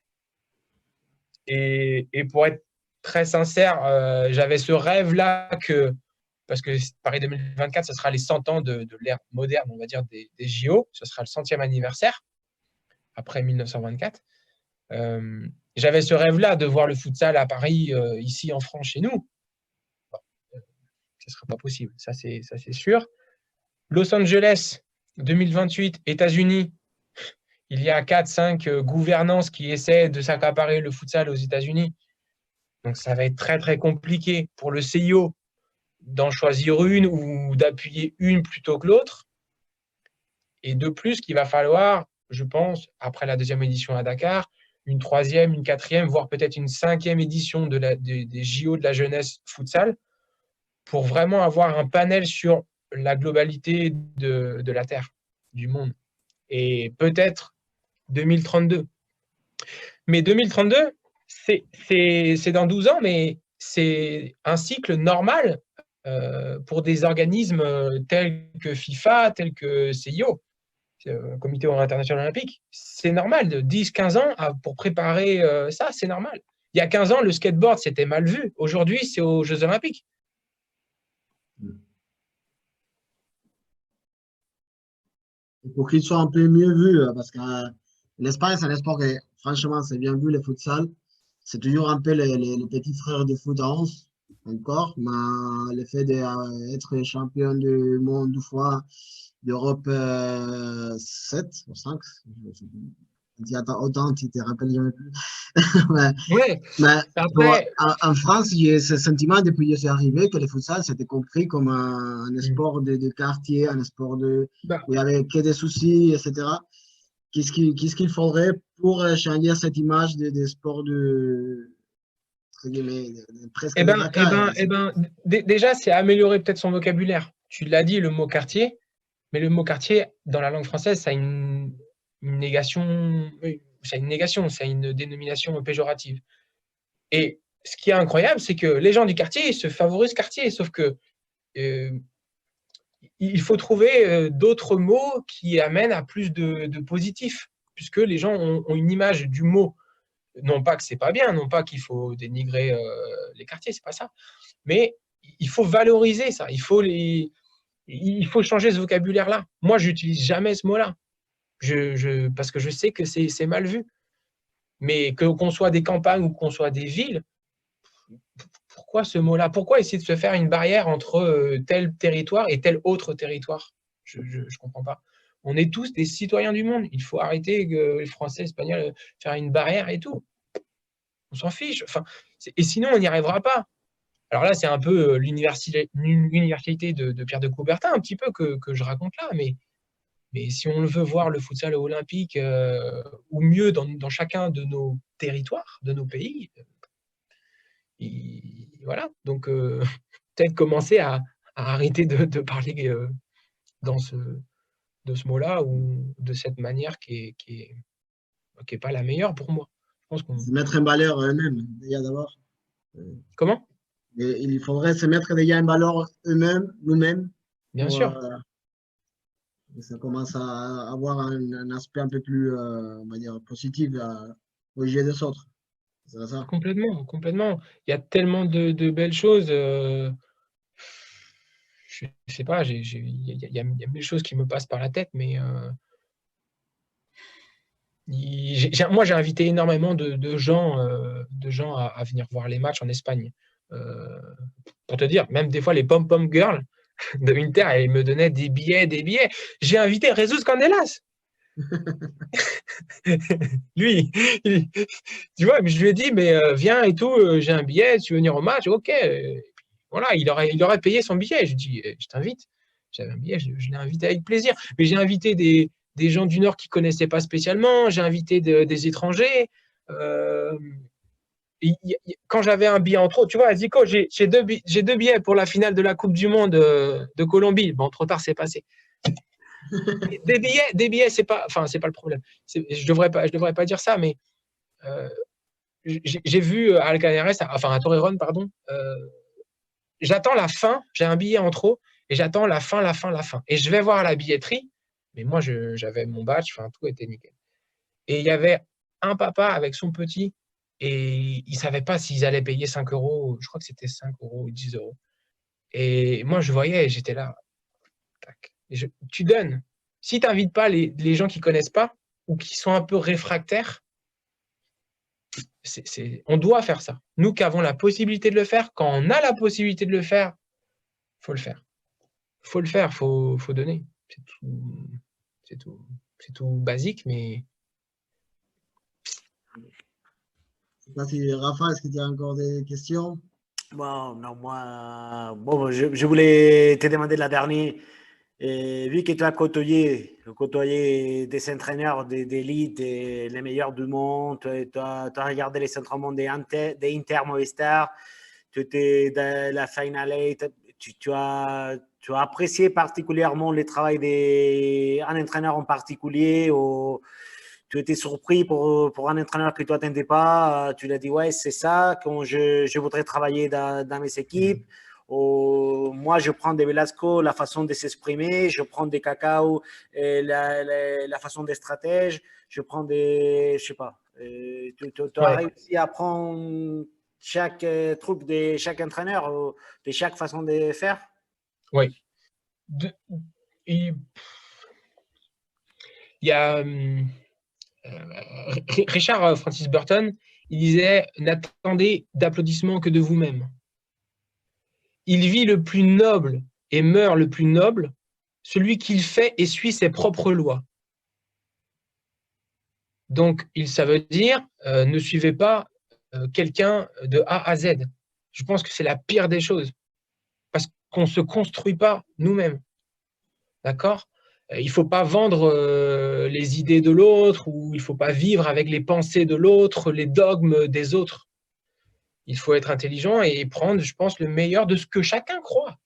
Et pour être très sincère, j'avais ce rêve-là parce que Paris 2024, ce sera les 100 ans de l'ère moderne, on va dire, des JO. Ce sera le 100e anniversaire, après 1924. J'avais ce rêve-là de voir le futsal à Paris, ici en France, chez nous. Bon, ce ne sera pas possible, ça c'est sûr. Los Angeles, 2028, États-Unis, il y a 4-5 gouvernances qui essaient de s'accaparer le futsal aux États-Unis. Donc, ça va être très compliqué pour le CIO d'en choisir une ou d'appuyer une plutôt que l'autre. Et de plus, qu'il va falloir, je pense, après la 2e édition à Dakar, une 3e, une 4e, voire peut-être une 5e édition des JO de la jeunesse futsal pour vraiment avoir un panel sur la globalité de la Terre, du monde. Et peut-être 2032. Mais 2032, c'est dans 12 ans, mais c'est un cycle normal pour des organismes tels que FIFA, tels que CIO, Comité international olympique. C'est normal, de 10-15 ans pour préparer ça, c'est normal. Il y a 15 ans, le skateboard, c'était mal vu. Aujourd'hui, c'est aux Jeux olympiques. Pour qu'il soit un peu mieux vu, parce que l'Espagne, c'est un sport que, franchement, c'est bien vu, le futsal. C'est toujours un peu les petits frères de foot à 11, encore. Mais le fait d'être champion du monde 2 fois, d'Europe 7 ou 5, autant, tu te rappelles jamais plus. mais Après, en France, j'ai ce sentiment depuis que je suis arrivé que le futsal, c'était compris comme un sport de quartier, un sport où il n'y avait que des soucis, etc. Qu'est-ce qu'il faudrait pour changer cette image des sports presque de racailles? Déjà, c'est améliorer peut-être son vocabulaire. Tu l'as dit, le mot quartier, mais le mot quartier, dans la langue française, ça a une négation, c'est une dénomination péjorative. Et ce qui est incroyable, c'est que les gens du quartier se favorisent quartier, sauf que il faut trouver d'autres mots qui amènent à plus de positif, puisque les gens ont une image du mot. Non pas que c'est pas bien, non pas qu'il faut dénigrer les quartiers, c'est pas ça. Mais il faut valoriser ça. Il faut changer ce vocabulaire-là. Moi, j'utilise jamais ce mot-là, parce que je sais que c'est mal vu. Mais qu'on soit des campagnes ou qu'on soit des villes, pourquoi ce mot-là? Pourquoi essayer de se faire une barrière entre tel territoire et tel autre territoire? Je ne comprends pas. On est tous des citoyens du monde. Il faut arrêter les Français, Espagnols, faire une barrière et tout. On s'en fiche. Enfin, et sinon, on n'y arrivera pas. Alors là, c'est un peu l'université de Pierre de Coubertin, un petit peu que je raconte là. Mais si on veut voir le futsal olympique, ou mieux dans chacun de nos territoires, de nos pays, voilà. Donc, peut-être commencer à arrêter de parler de ce mot-là ou de cette manière qui est pas la meilleure pour moi. pense qu'on… Se mettre en valeur eux-mêmes, déjà d'abord. Comment? Et il faudrait se mettre déjà en valeur eux-mêmes, nous-mêmes, Bien pour sûr. que ça commence à avoir un aspect un peu plus, on va dire, positif au sujet des autres. C'est ça. Complètement, complètement. Il y a tellement de belles choses. Je sais pas, il y a mille choses qui me passent par la tête, mais moi, j'ai invité énormément de gens à venir voir les matchs en Espagne. Euh, pour te dire, même des fois, les pom-pom girls de Inter, elles me donnaient des billets, des billets. J'ai invité Jesus Candelas. Lui, tu vois, mais je lui ai dit, mais viens et tout, j'ai un billet, tu veux venir au match, ok. Voilà, il aurait payé son billet. Je lui ai dit, je t'invite. J'avais un billet, je l'ai invité avec plaisir. Mais j'ai invité des gens du Nord qui ne connaissaient pas spécialement, j'ai invité des étrangers. Quand j'avais un billet en trop, tu vois, Zico, j'ai deux billets pour la finale de la Coupe du Monde de Colombie. Bon, trop tard, c'est passé. Des billets, c'est pas le problème. Je devrais pas dire ça, mais j'ai vu à Alcañares, enfin à Torreón, pardon. J'attends la fin. J'ai un billet en trop et j'attends la fin. Et je vais voir à la billetterie, mais moi j'avais mon badge, enfin tout était nickel. Et il y avait un papa avec son petit et il savait pas s'ils allaient payer 5 euros. Je crois que c'était 5 euros ou 10 euros. Et moi je voyais, et j'étais là. Tac. Tu donnes. Si tu n'invites pas les gens qui ne connaissent pas ou qui sont un peu réfractaires, on doit faire ça. Nous qui avons la possibilité de le faire, quand on a la possibilité de le faire, il faut le faire. Il faut le faire, il faut donner. C'est tout basique, mais… Je ne sais pas si Rafa, est-ce que tu as encore des questions? Bon, non, moi, bon, je voulais te demander la dernière. Vu que tu as côtoyé des entraîneurs d'élite, les meilleurs du monde, tu as regardé les entraînements d'Inter Movistar, tu étais dans la Final 8, tu as apprécié particulièrement le travail d'un entraîneur en particulier ou tu étais surpris pour un entraîneur que tu n'attendais pas, tu l'as dit, ouais, c'est ça, quand je voudrais travailler dans mes équipes. Moi, je prends des Velasco, la façon de s'exprimer, je prends des Cacao, la façon des stratèges, je prends des, je sais pas, tu as réussi à prendre chaque truc de chaque entraîneur, de chaque façon de faire? Oui. Il y a Richard Francis Burton, il disait « N'attendez d'applaudissements que de vous-même ». Il vit le plus noble et meurt le plus noble, celui qu'il fait et suit ses propres lois. Donc, ça veut dire, ne suivez pas quelqu'un de A à Z. Je pense que c'est la pire des choses, parce qu'on ne se construit pas nous-mêmes. D'accord ? Il ne faut pas vendre les idées de l'autre, ou il ne faut pas vivre avec les pensées de l'autre, les dogmes des autres. Il faut être intelligent et prendre, je pense, le meilleur de ce que chacun croit.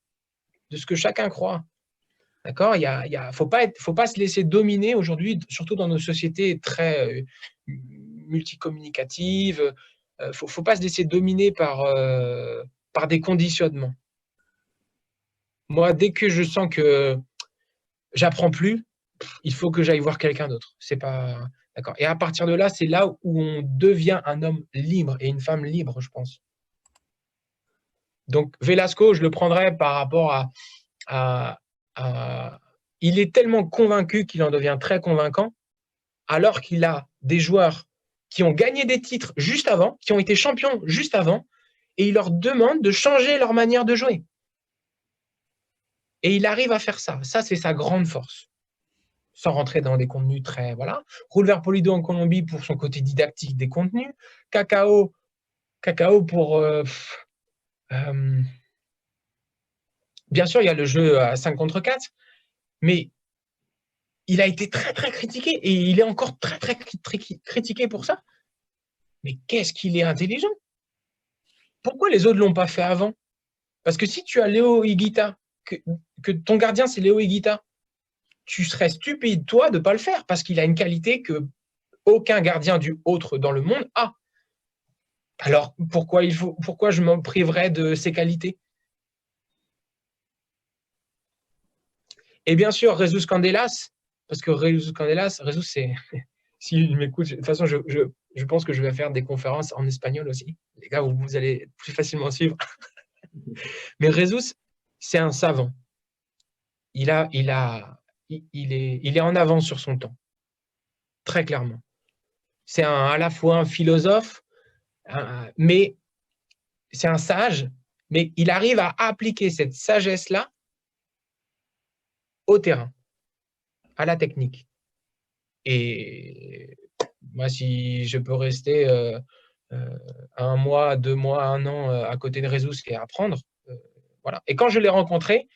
De ce que chacun croit. D'accord ? Faut pas se laisser dominer aujourd'hui, surtout dans nos sociétés très multicommunicatives. Faut pas se laisser dominer par des conditionnements. Moi, dès que je sens que j'apprends plus, il faut que j'aille voir quelqu'un d'autre. C'est pas d'accord. Et à partir de là, c'est là où on devient un homme libre et une femme libre, je pense. Donc Velasco, je le prendrais par rapport il est tellement convaincu qu'il en devient très convaincant, alors qu'il a des joueurs qui ont gagné des titres juste avant, qui ont été champions juste avant, et il leur demande de changer leur manière de jouer. Et il arrive à faire ça. Ça, c'est sa grande force. Sans rentrer dans des contenus très… Voilà. Roulver Polido en Colombie pour son côté didactique des contenus. Cacao pour… bien sûr, il y a le jeu à 5 contre 4, mais il a été très, très critiqué et il est encore très, très critiqué pour ça. Mais qu'est-ce qu'il est intelligent! Pourquoi les autres ne l'ont pas fait avant? Parce que si tu as Léo Higuita, que ton gardien c'est Léo Higuita, tu serais stupide, toi, de ne pas le faire parce qu'il a une qualité que aucun gardien du autre dans le monde a. Alors, pourquoi je m'en priverais de ses qualités? Et bien sûr, Jesus Candelas, parce que Jesus, c'est… S'il m'écoute, de toute façon, je pense que je vais faire des conférences en espagnol aussi. Les gars, vous allez plus facilement suivre. Mais Jesus, c'est un savant. Il est en avance sur son temps, très clairement. C'est à la fois un philosophe, mais c'est un sage, mais il arrive à appliquer cette sagesse-là au terrain, à la technique. Et moi, si je peux rester 1 mois, 2 mois, 1 an à côté de Jesus et apprendre, voilà. Et quand je l'ai rencontré,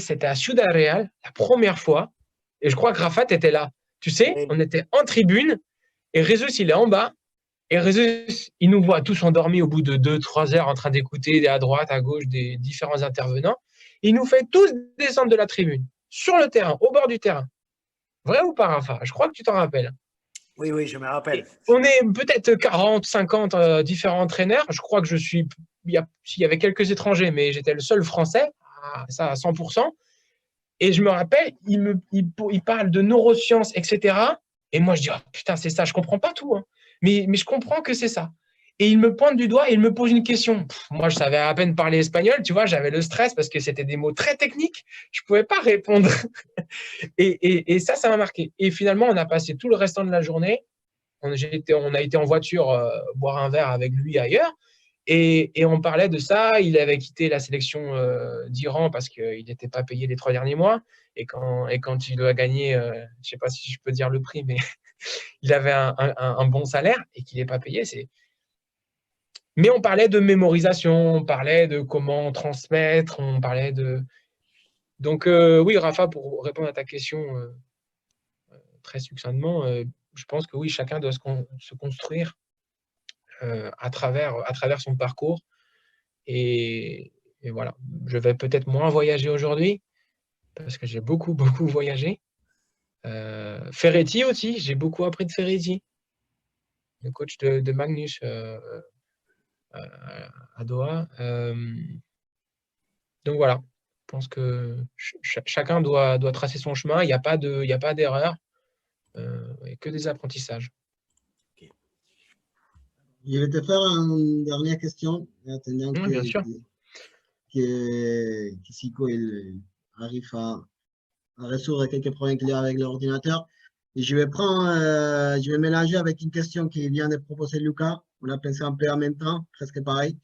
c'était à Ciudad Real, la première fois, et je crois que Rafat était là. Tu sais, on était en tribune, et Jesus, il est en bas, et Jesus, il nous voit tous endormis au bout de 2-3 heures en train d'écouter à droite, à gauche des différents intervenants. Il nous fait tous descendre de la tribune, sur le terrain, au bord du terrain. Vrai ou pas, Rafa? Je crois que tu t'en rappelles. Oui, oui, je me rappelle. On est peut-être 40, 50 différents entraîneurs. Je crois que il y avait quelques étrangers, mais j'étais le seul Français, ça à 100%. Et je me rappelle, il parle de neurosciences, etc. Et moi, je dis, oh, putain, c'est ça, je ne comprends pas tout. Hein. Mais je comprends que c'est ça. Et il me pointe du doigt et il me pose une question. Moi, je savais à peine parler espagnol, tu vois, j'avais le stress parce que c'était des mots très techniques. Je ne pouvais pas répondre. et ça m'a marqué. Et finalement, on a passé tout le restant de la journée. On a été en voiture boire un verre avec lui ailleurs. Et on parlait de ça. Il avait quitté la sélection d'Iran parce qu'il n'était pas payé les 3 derniers mois. Et quand il doit gagner, je ne sais pas si je peux dire le prix, mais il avait un bon salaire et qu'il n'est pas payé. Mais on parlait de mémorisation, on parlait de comment transmettre, on parlait de… Donc oui, Rafa, pour répondre à ta question très succinctement, je pense que oui, chacun doit se construire à travers son parcours. Et voilà, je vais peut-être moins voyager aujourd'hui parce que j'ai beaucoup, beaucoup voyagé. Ferretti aussi, j'ai beaucoup appris de Ferretti, le coach de Magnus à Doha. Donc voilà, je pense que chacun doit tracer son chemin. Il n'y a pas d'erreur, et que des apprentissages. Je vais te faire une dernière question, attendant Bien sûr. que Sico il arrive à résoudre quelques problèmes qu'il y a avec l'ordinateur. Et je vais mélanger avec une question qui vient de proposer Lucas. On a pensé un peu en même temps, presque pareil.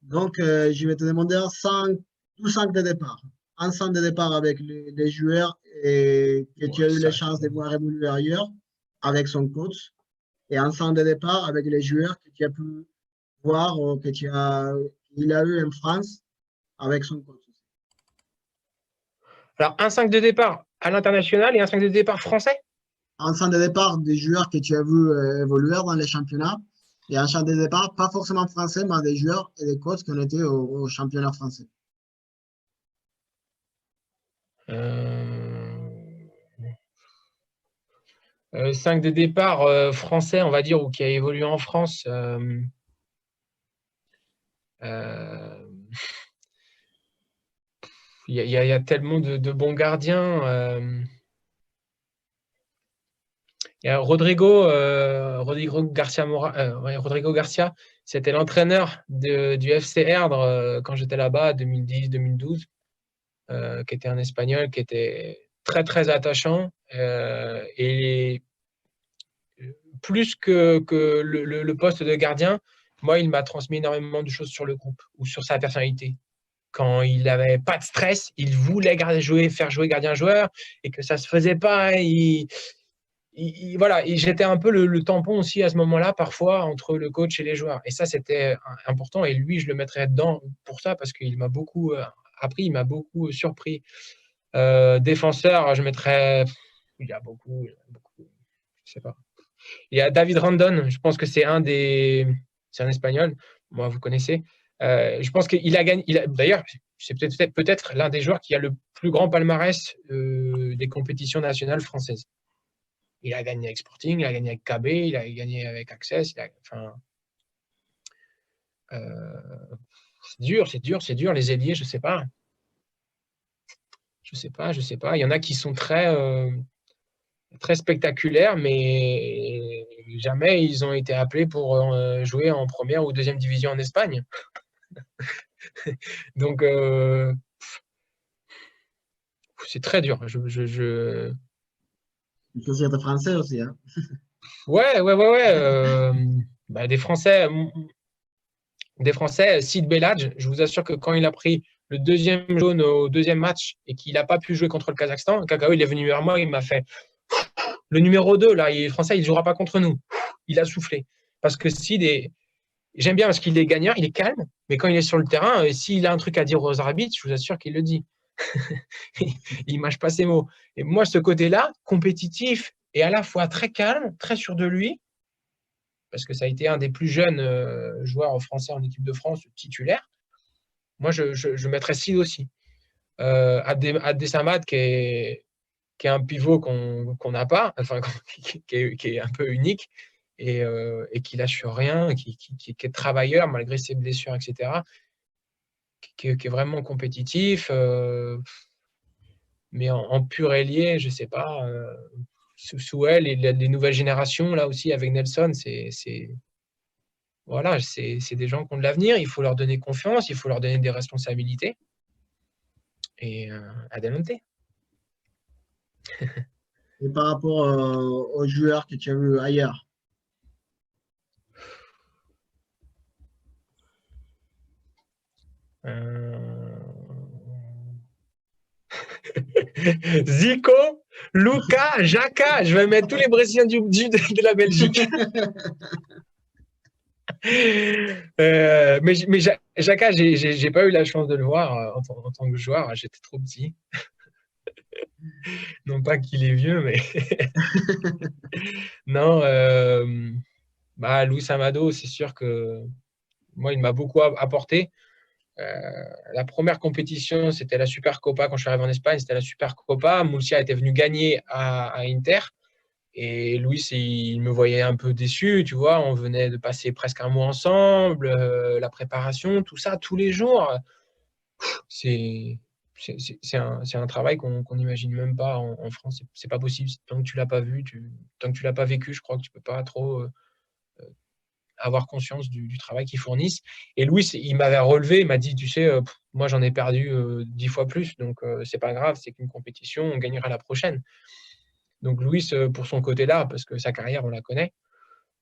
Donc, je vais te demander tout 5 de départ. Un 5 de départ avec les joueurs que tu as eu la chance de voir évoluer ailleurs avec son coach. Et un 5 de départ avec les joueurs que tu as pu voir ou qu'il a eu en France avec son coach. Alors, un 5 de départ à l'international et un 5 de départ français? Un 5 de départ des joueurs que tu as vu évoluer dans les championnats et un 5 de départ, pas forcément français, mais des joueurs et des coachs qui ont été au championnat français. 5 de départ français, on va dire, ou qui a évolué en France. Il y a tellement de bons gardiens. Il y a Rodrigo Garcia, c'était l'entraîneur du FC Erdre quand j'étais là-bas, 2010-2012, qui était un Espagnol, qui était très, très attachant. Et plus que le poste de gardien, moi, il m'a transmis énormément de choses sur le groupe ou sur sa personnalité. Quand il n'avait pas de stress, il voulait faire jouer gardien-joueur et que ça ne se faisait pas. Voilà, et j'étais un peu le tampon aussi à ce moment-là, parfois, entre le coach et les joueurs. Et ça, c'était important. Et lui, je le mettrais dedans pour ça parce qu'il m'a beaucoup appris, il m'a beaucoup surpris. Défenseur, je mettrais… Il y a beaucoup, je sais pas. Il y a David Randon, je pense que c'est c'est un Espagnol, moi vous connaissez. Je pense qu'il a gagné. D'ailleurs, c'est peut-être l'un des joueurs qui a le plus grand palmarès des compétitions nationales françaises. Il a gagné avec Sporting, il a gagné avec KB, il a gagné avec Access. C'est dur, les ailiers, je sais pas. Je sais pas. Il y en a qui sont très spectaculaires, mais jamais ils ont été appelés pour jouer en première ou deuxième division en Espagne. Donc, c'est très dur. Il faut dire de français aussi. Hein. Ouais. Des Français, Sid Belhadj, je vous assure que quand il a pris le deuxième jaune au deuxième match et qu'il n'a pas pu jouer contre le Kazakhstan, Kakao, il est venu vers moi, il m'a fait le numéro 2, là, il est français, il ne jouera pas contre nous. Il a soufflé. Parce que Sid j'aime bien parce qu'il est gagnant, il est calme, mais quand il est sur le terrain, s'il a un truc à dire aux arbitres, je vous assure qu'il le dit. Il ne mâche pas ses mots. Et moi, ce côté-là, compétitif et à la fois très calme, très sûr de lui, parce que ça a été un des plus jeunes joueurs français en équipe de France titulaire, moi, je mettrais Sid aussi. Abdel Samad, qui est un pivot qu'on n'a pas, enfin, qui est un peu unique et qui lâche rien, qui est travailleur malgré ses blessures, etc., qui est vraiment compétitif. Mais en pur ailier, je ne sais pas. Sous elle, et les nouvelles générations, là aussi, avec Nelson, voilà, c'est des gens qui ont de l'avenir. Il faut leur donner confiance, il faut leur donner des responsabilités. Et adelante. Et par rapport aux joueurs que tu as vus ailleurs? Zico, Luka, Xhaka, je vais mettre tous les Brésiliens de la Belgique. Mais Xhaka, j'ai pas eu la chance de le voir en tant que joueur, j'étais trop petit. Non pas qu'il est vieux, mais non. Luis Amado, c'est sûr que moi, il m'a beaucoup apporté. La première compétition, c'était la Supercopa quand je suis arrivé en Espagne, c'était la Supercopa. Murcia était venu gagner à Inter. Et Luis, il me voyait un peu déçu, tu vois. On venait de passer presque un mois ensemble, la préparation, tout ça, tous les jours. C'est un travail qu'on n'imagine même pas en France. C'est pas possible. Tant que tu l'as pas vu, tant que tu l'as pas vécu, je crois que tu peux pas trop avoir conscience du travail qu'ils fournissent. Et Louis, il m'avait relevé, il m'a dit, tu sais, moi j'en ai perdu 10 fois plus, donc c'est pas grave, c'est qu'une compétition, on gagnera la prochaine. Donc Louis, pour son côté-là, parce que sa carrière, on la connaît,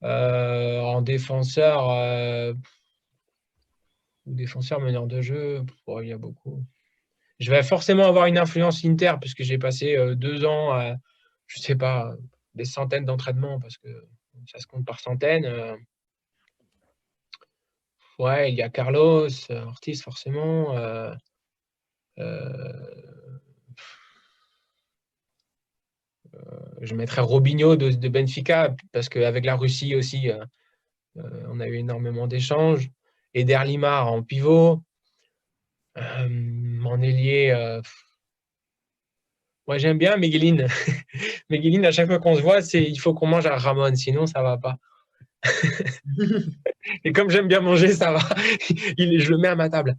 en défenseur ou défenseur meneur de jeu, il y a beaucoup. Je vais forcément avoir une influence Inter, puisque j'ai passé 2 ans à, je sais pas, des centaines d'entraînements, parce que ça se compte par centaines. Ouais, il y a Carlos, Ortiz forcément. Je mettrais Robinho de Benfica, parce qu'avec la Russie aussi, on a eu énormément d'échanges. Eder Limar en pivot. En ailier, moi j'aime bien Miguelin. Miguelin, à chaque fois qu'on se voit, il faut qu'on mange à Ramon, sinon ça va pas. Et comme j'aime bien manger, ça va. Je le mets à ma table.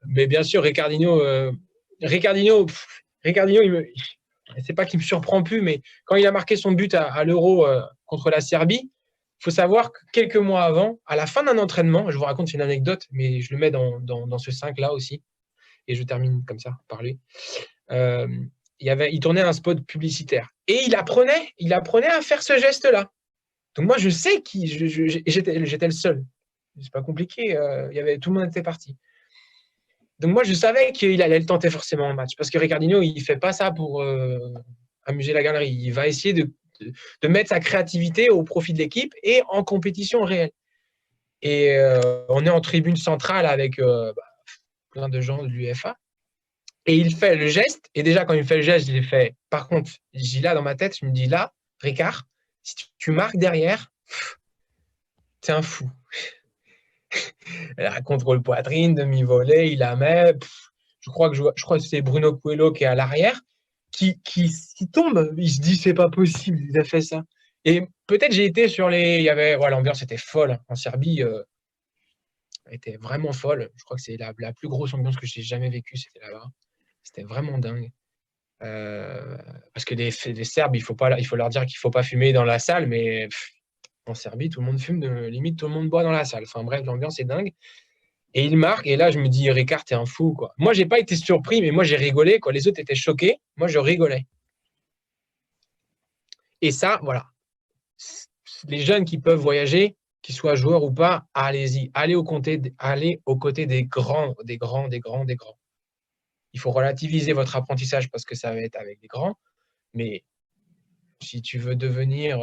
Mais bien sûr, Ricardinho, c'est pas qu'il me surprend plus, mais quand il a marqué son but à l'Euro contre la Serbie, il faut savoir que quelques mois avant, à la fin d'un entraînement, je vous raconte une anecdote, mais je le mets dans ce 5-là aussi, et je termine comme ça par lui. Il tournait un spot publicitaire, et il apprenait à faire ce geste-là. Donc moi, je sais j'étais le seul. C'est pas compliqué, tout le monde était parti. Donc moi, je savais qu'il allait le tenter forcément en match, parce que Ricardinho, il ne fait pas ça pour amuser la galerie. Il va essayer de mettre sa créativité au profit de l'équipe et en compétition réelle. Et on est en tribune centrale avec plein de gens de l'UEFA. Et il fait le geste. Et déjà, quand il fait le geste, je l'ai fait. Par contre, j'ai là dans ma tête, je me dis là, Ricard, si tu marques derrière, t'es un fou. Contrôle poitrine, demi-volée, il la met. Je crois que c'est Bruno Coelho qui est à l'arrière, qui tombe. Il se dit, c'est pas possible, il a fait ça. Et peut-être j'ai été sur l'ambiance était folle en Serbie. était vraiment folle. Je crois que c'est la plus grosse ambiance que j'ai jamais vécue, c'était là-bas. C'était vraiment dingue. Parce que les Serbes, il faut leur dire qu'il ne faut pas fumer dans la salle, mais en Serbie, tout le monde fume, limite tout le monde boit dans la salle. Enfin bref, l'ambiance est dingue. Et il marque, et là je me dis, Ricard, t'es un fou, quoi. Moi, j'ai pas été surpris, mais moi j'ai rigolé, quoi. Les autres étaient choqués, moi je rigolais. Et ça, voilà. Les jeunes qui peuvent voyager, qu'ils soient joueurs ou pas, allez-y. Allez aux côtés des grands, des grands, des grands, des grands. Il faut relativiser votre apprentissage parce que ça va être avec des grands, mais si tu veux devenir,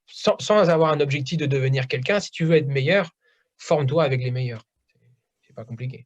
sans avoir un objectif de devenir quelqu'un, si tu veux être meilleur, forme-toi avec les meilleurs. C'est pas compliqué.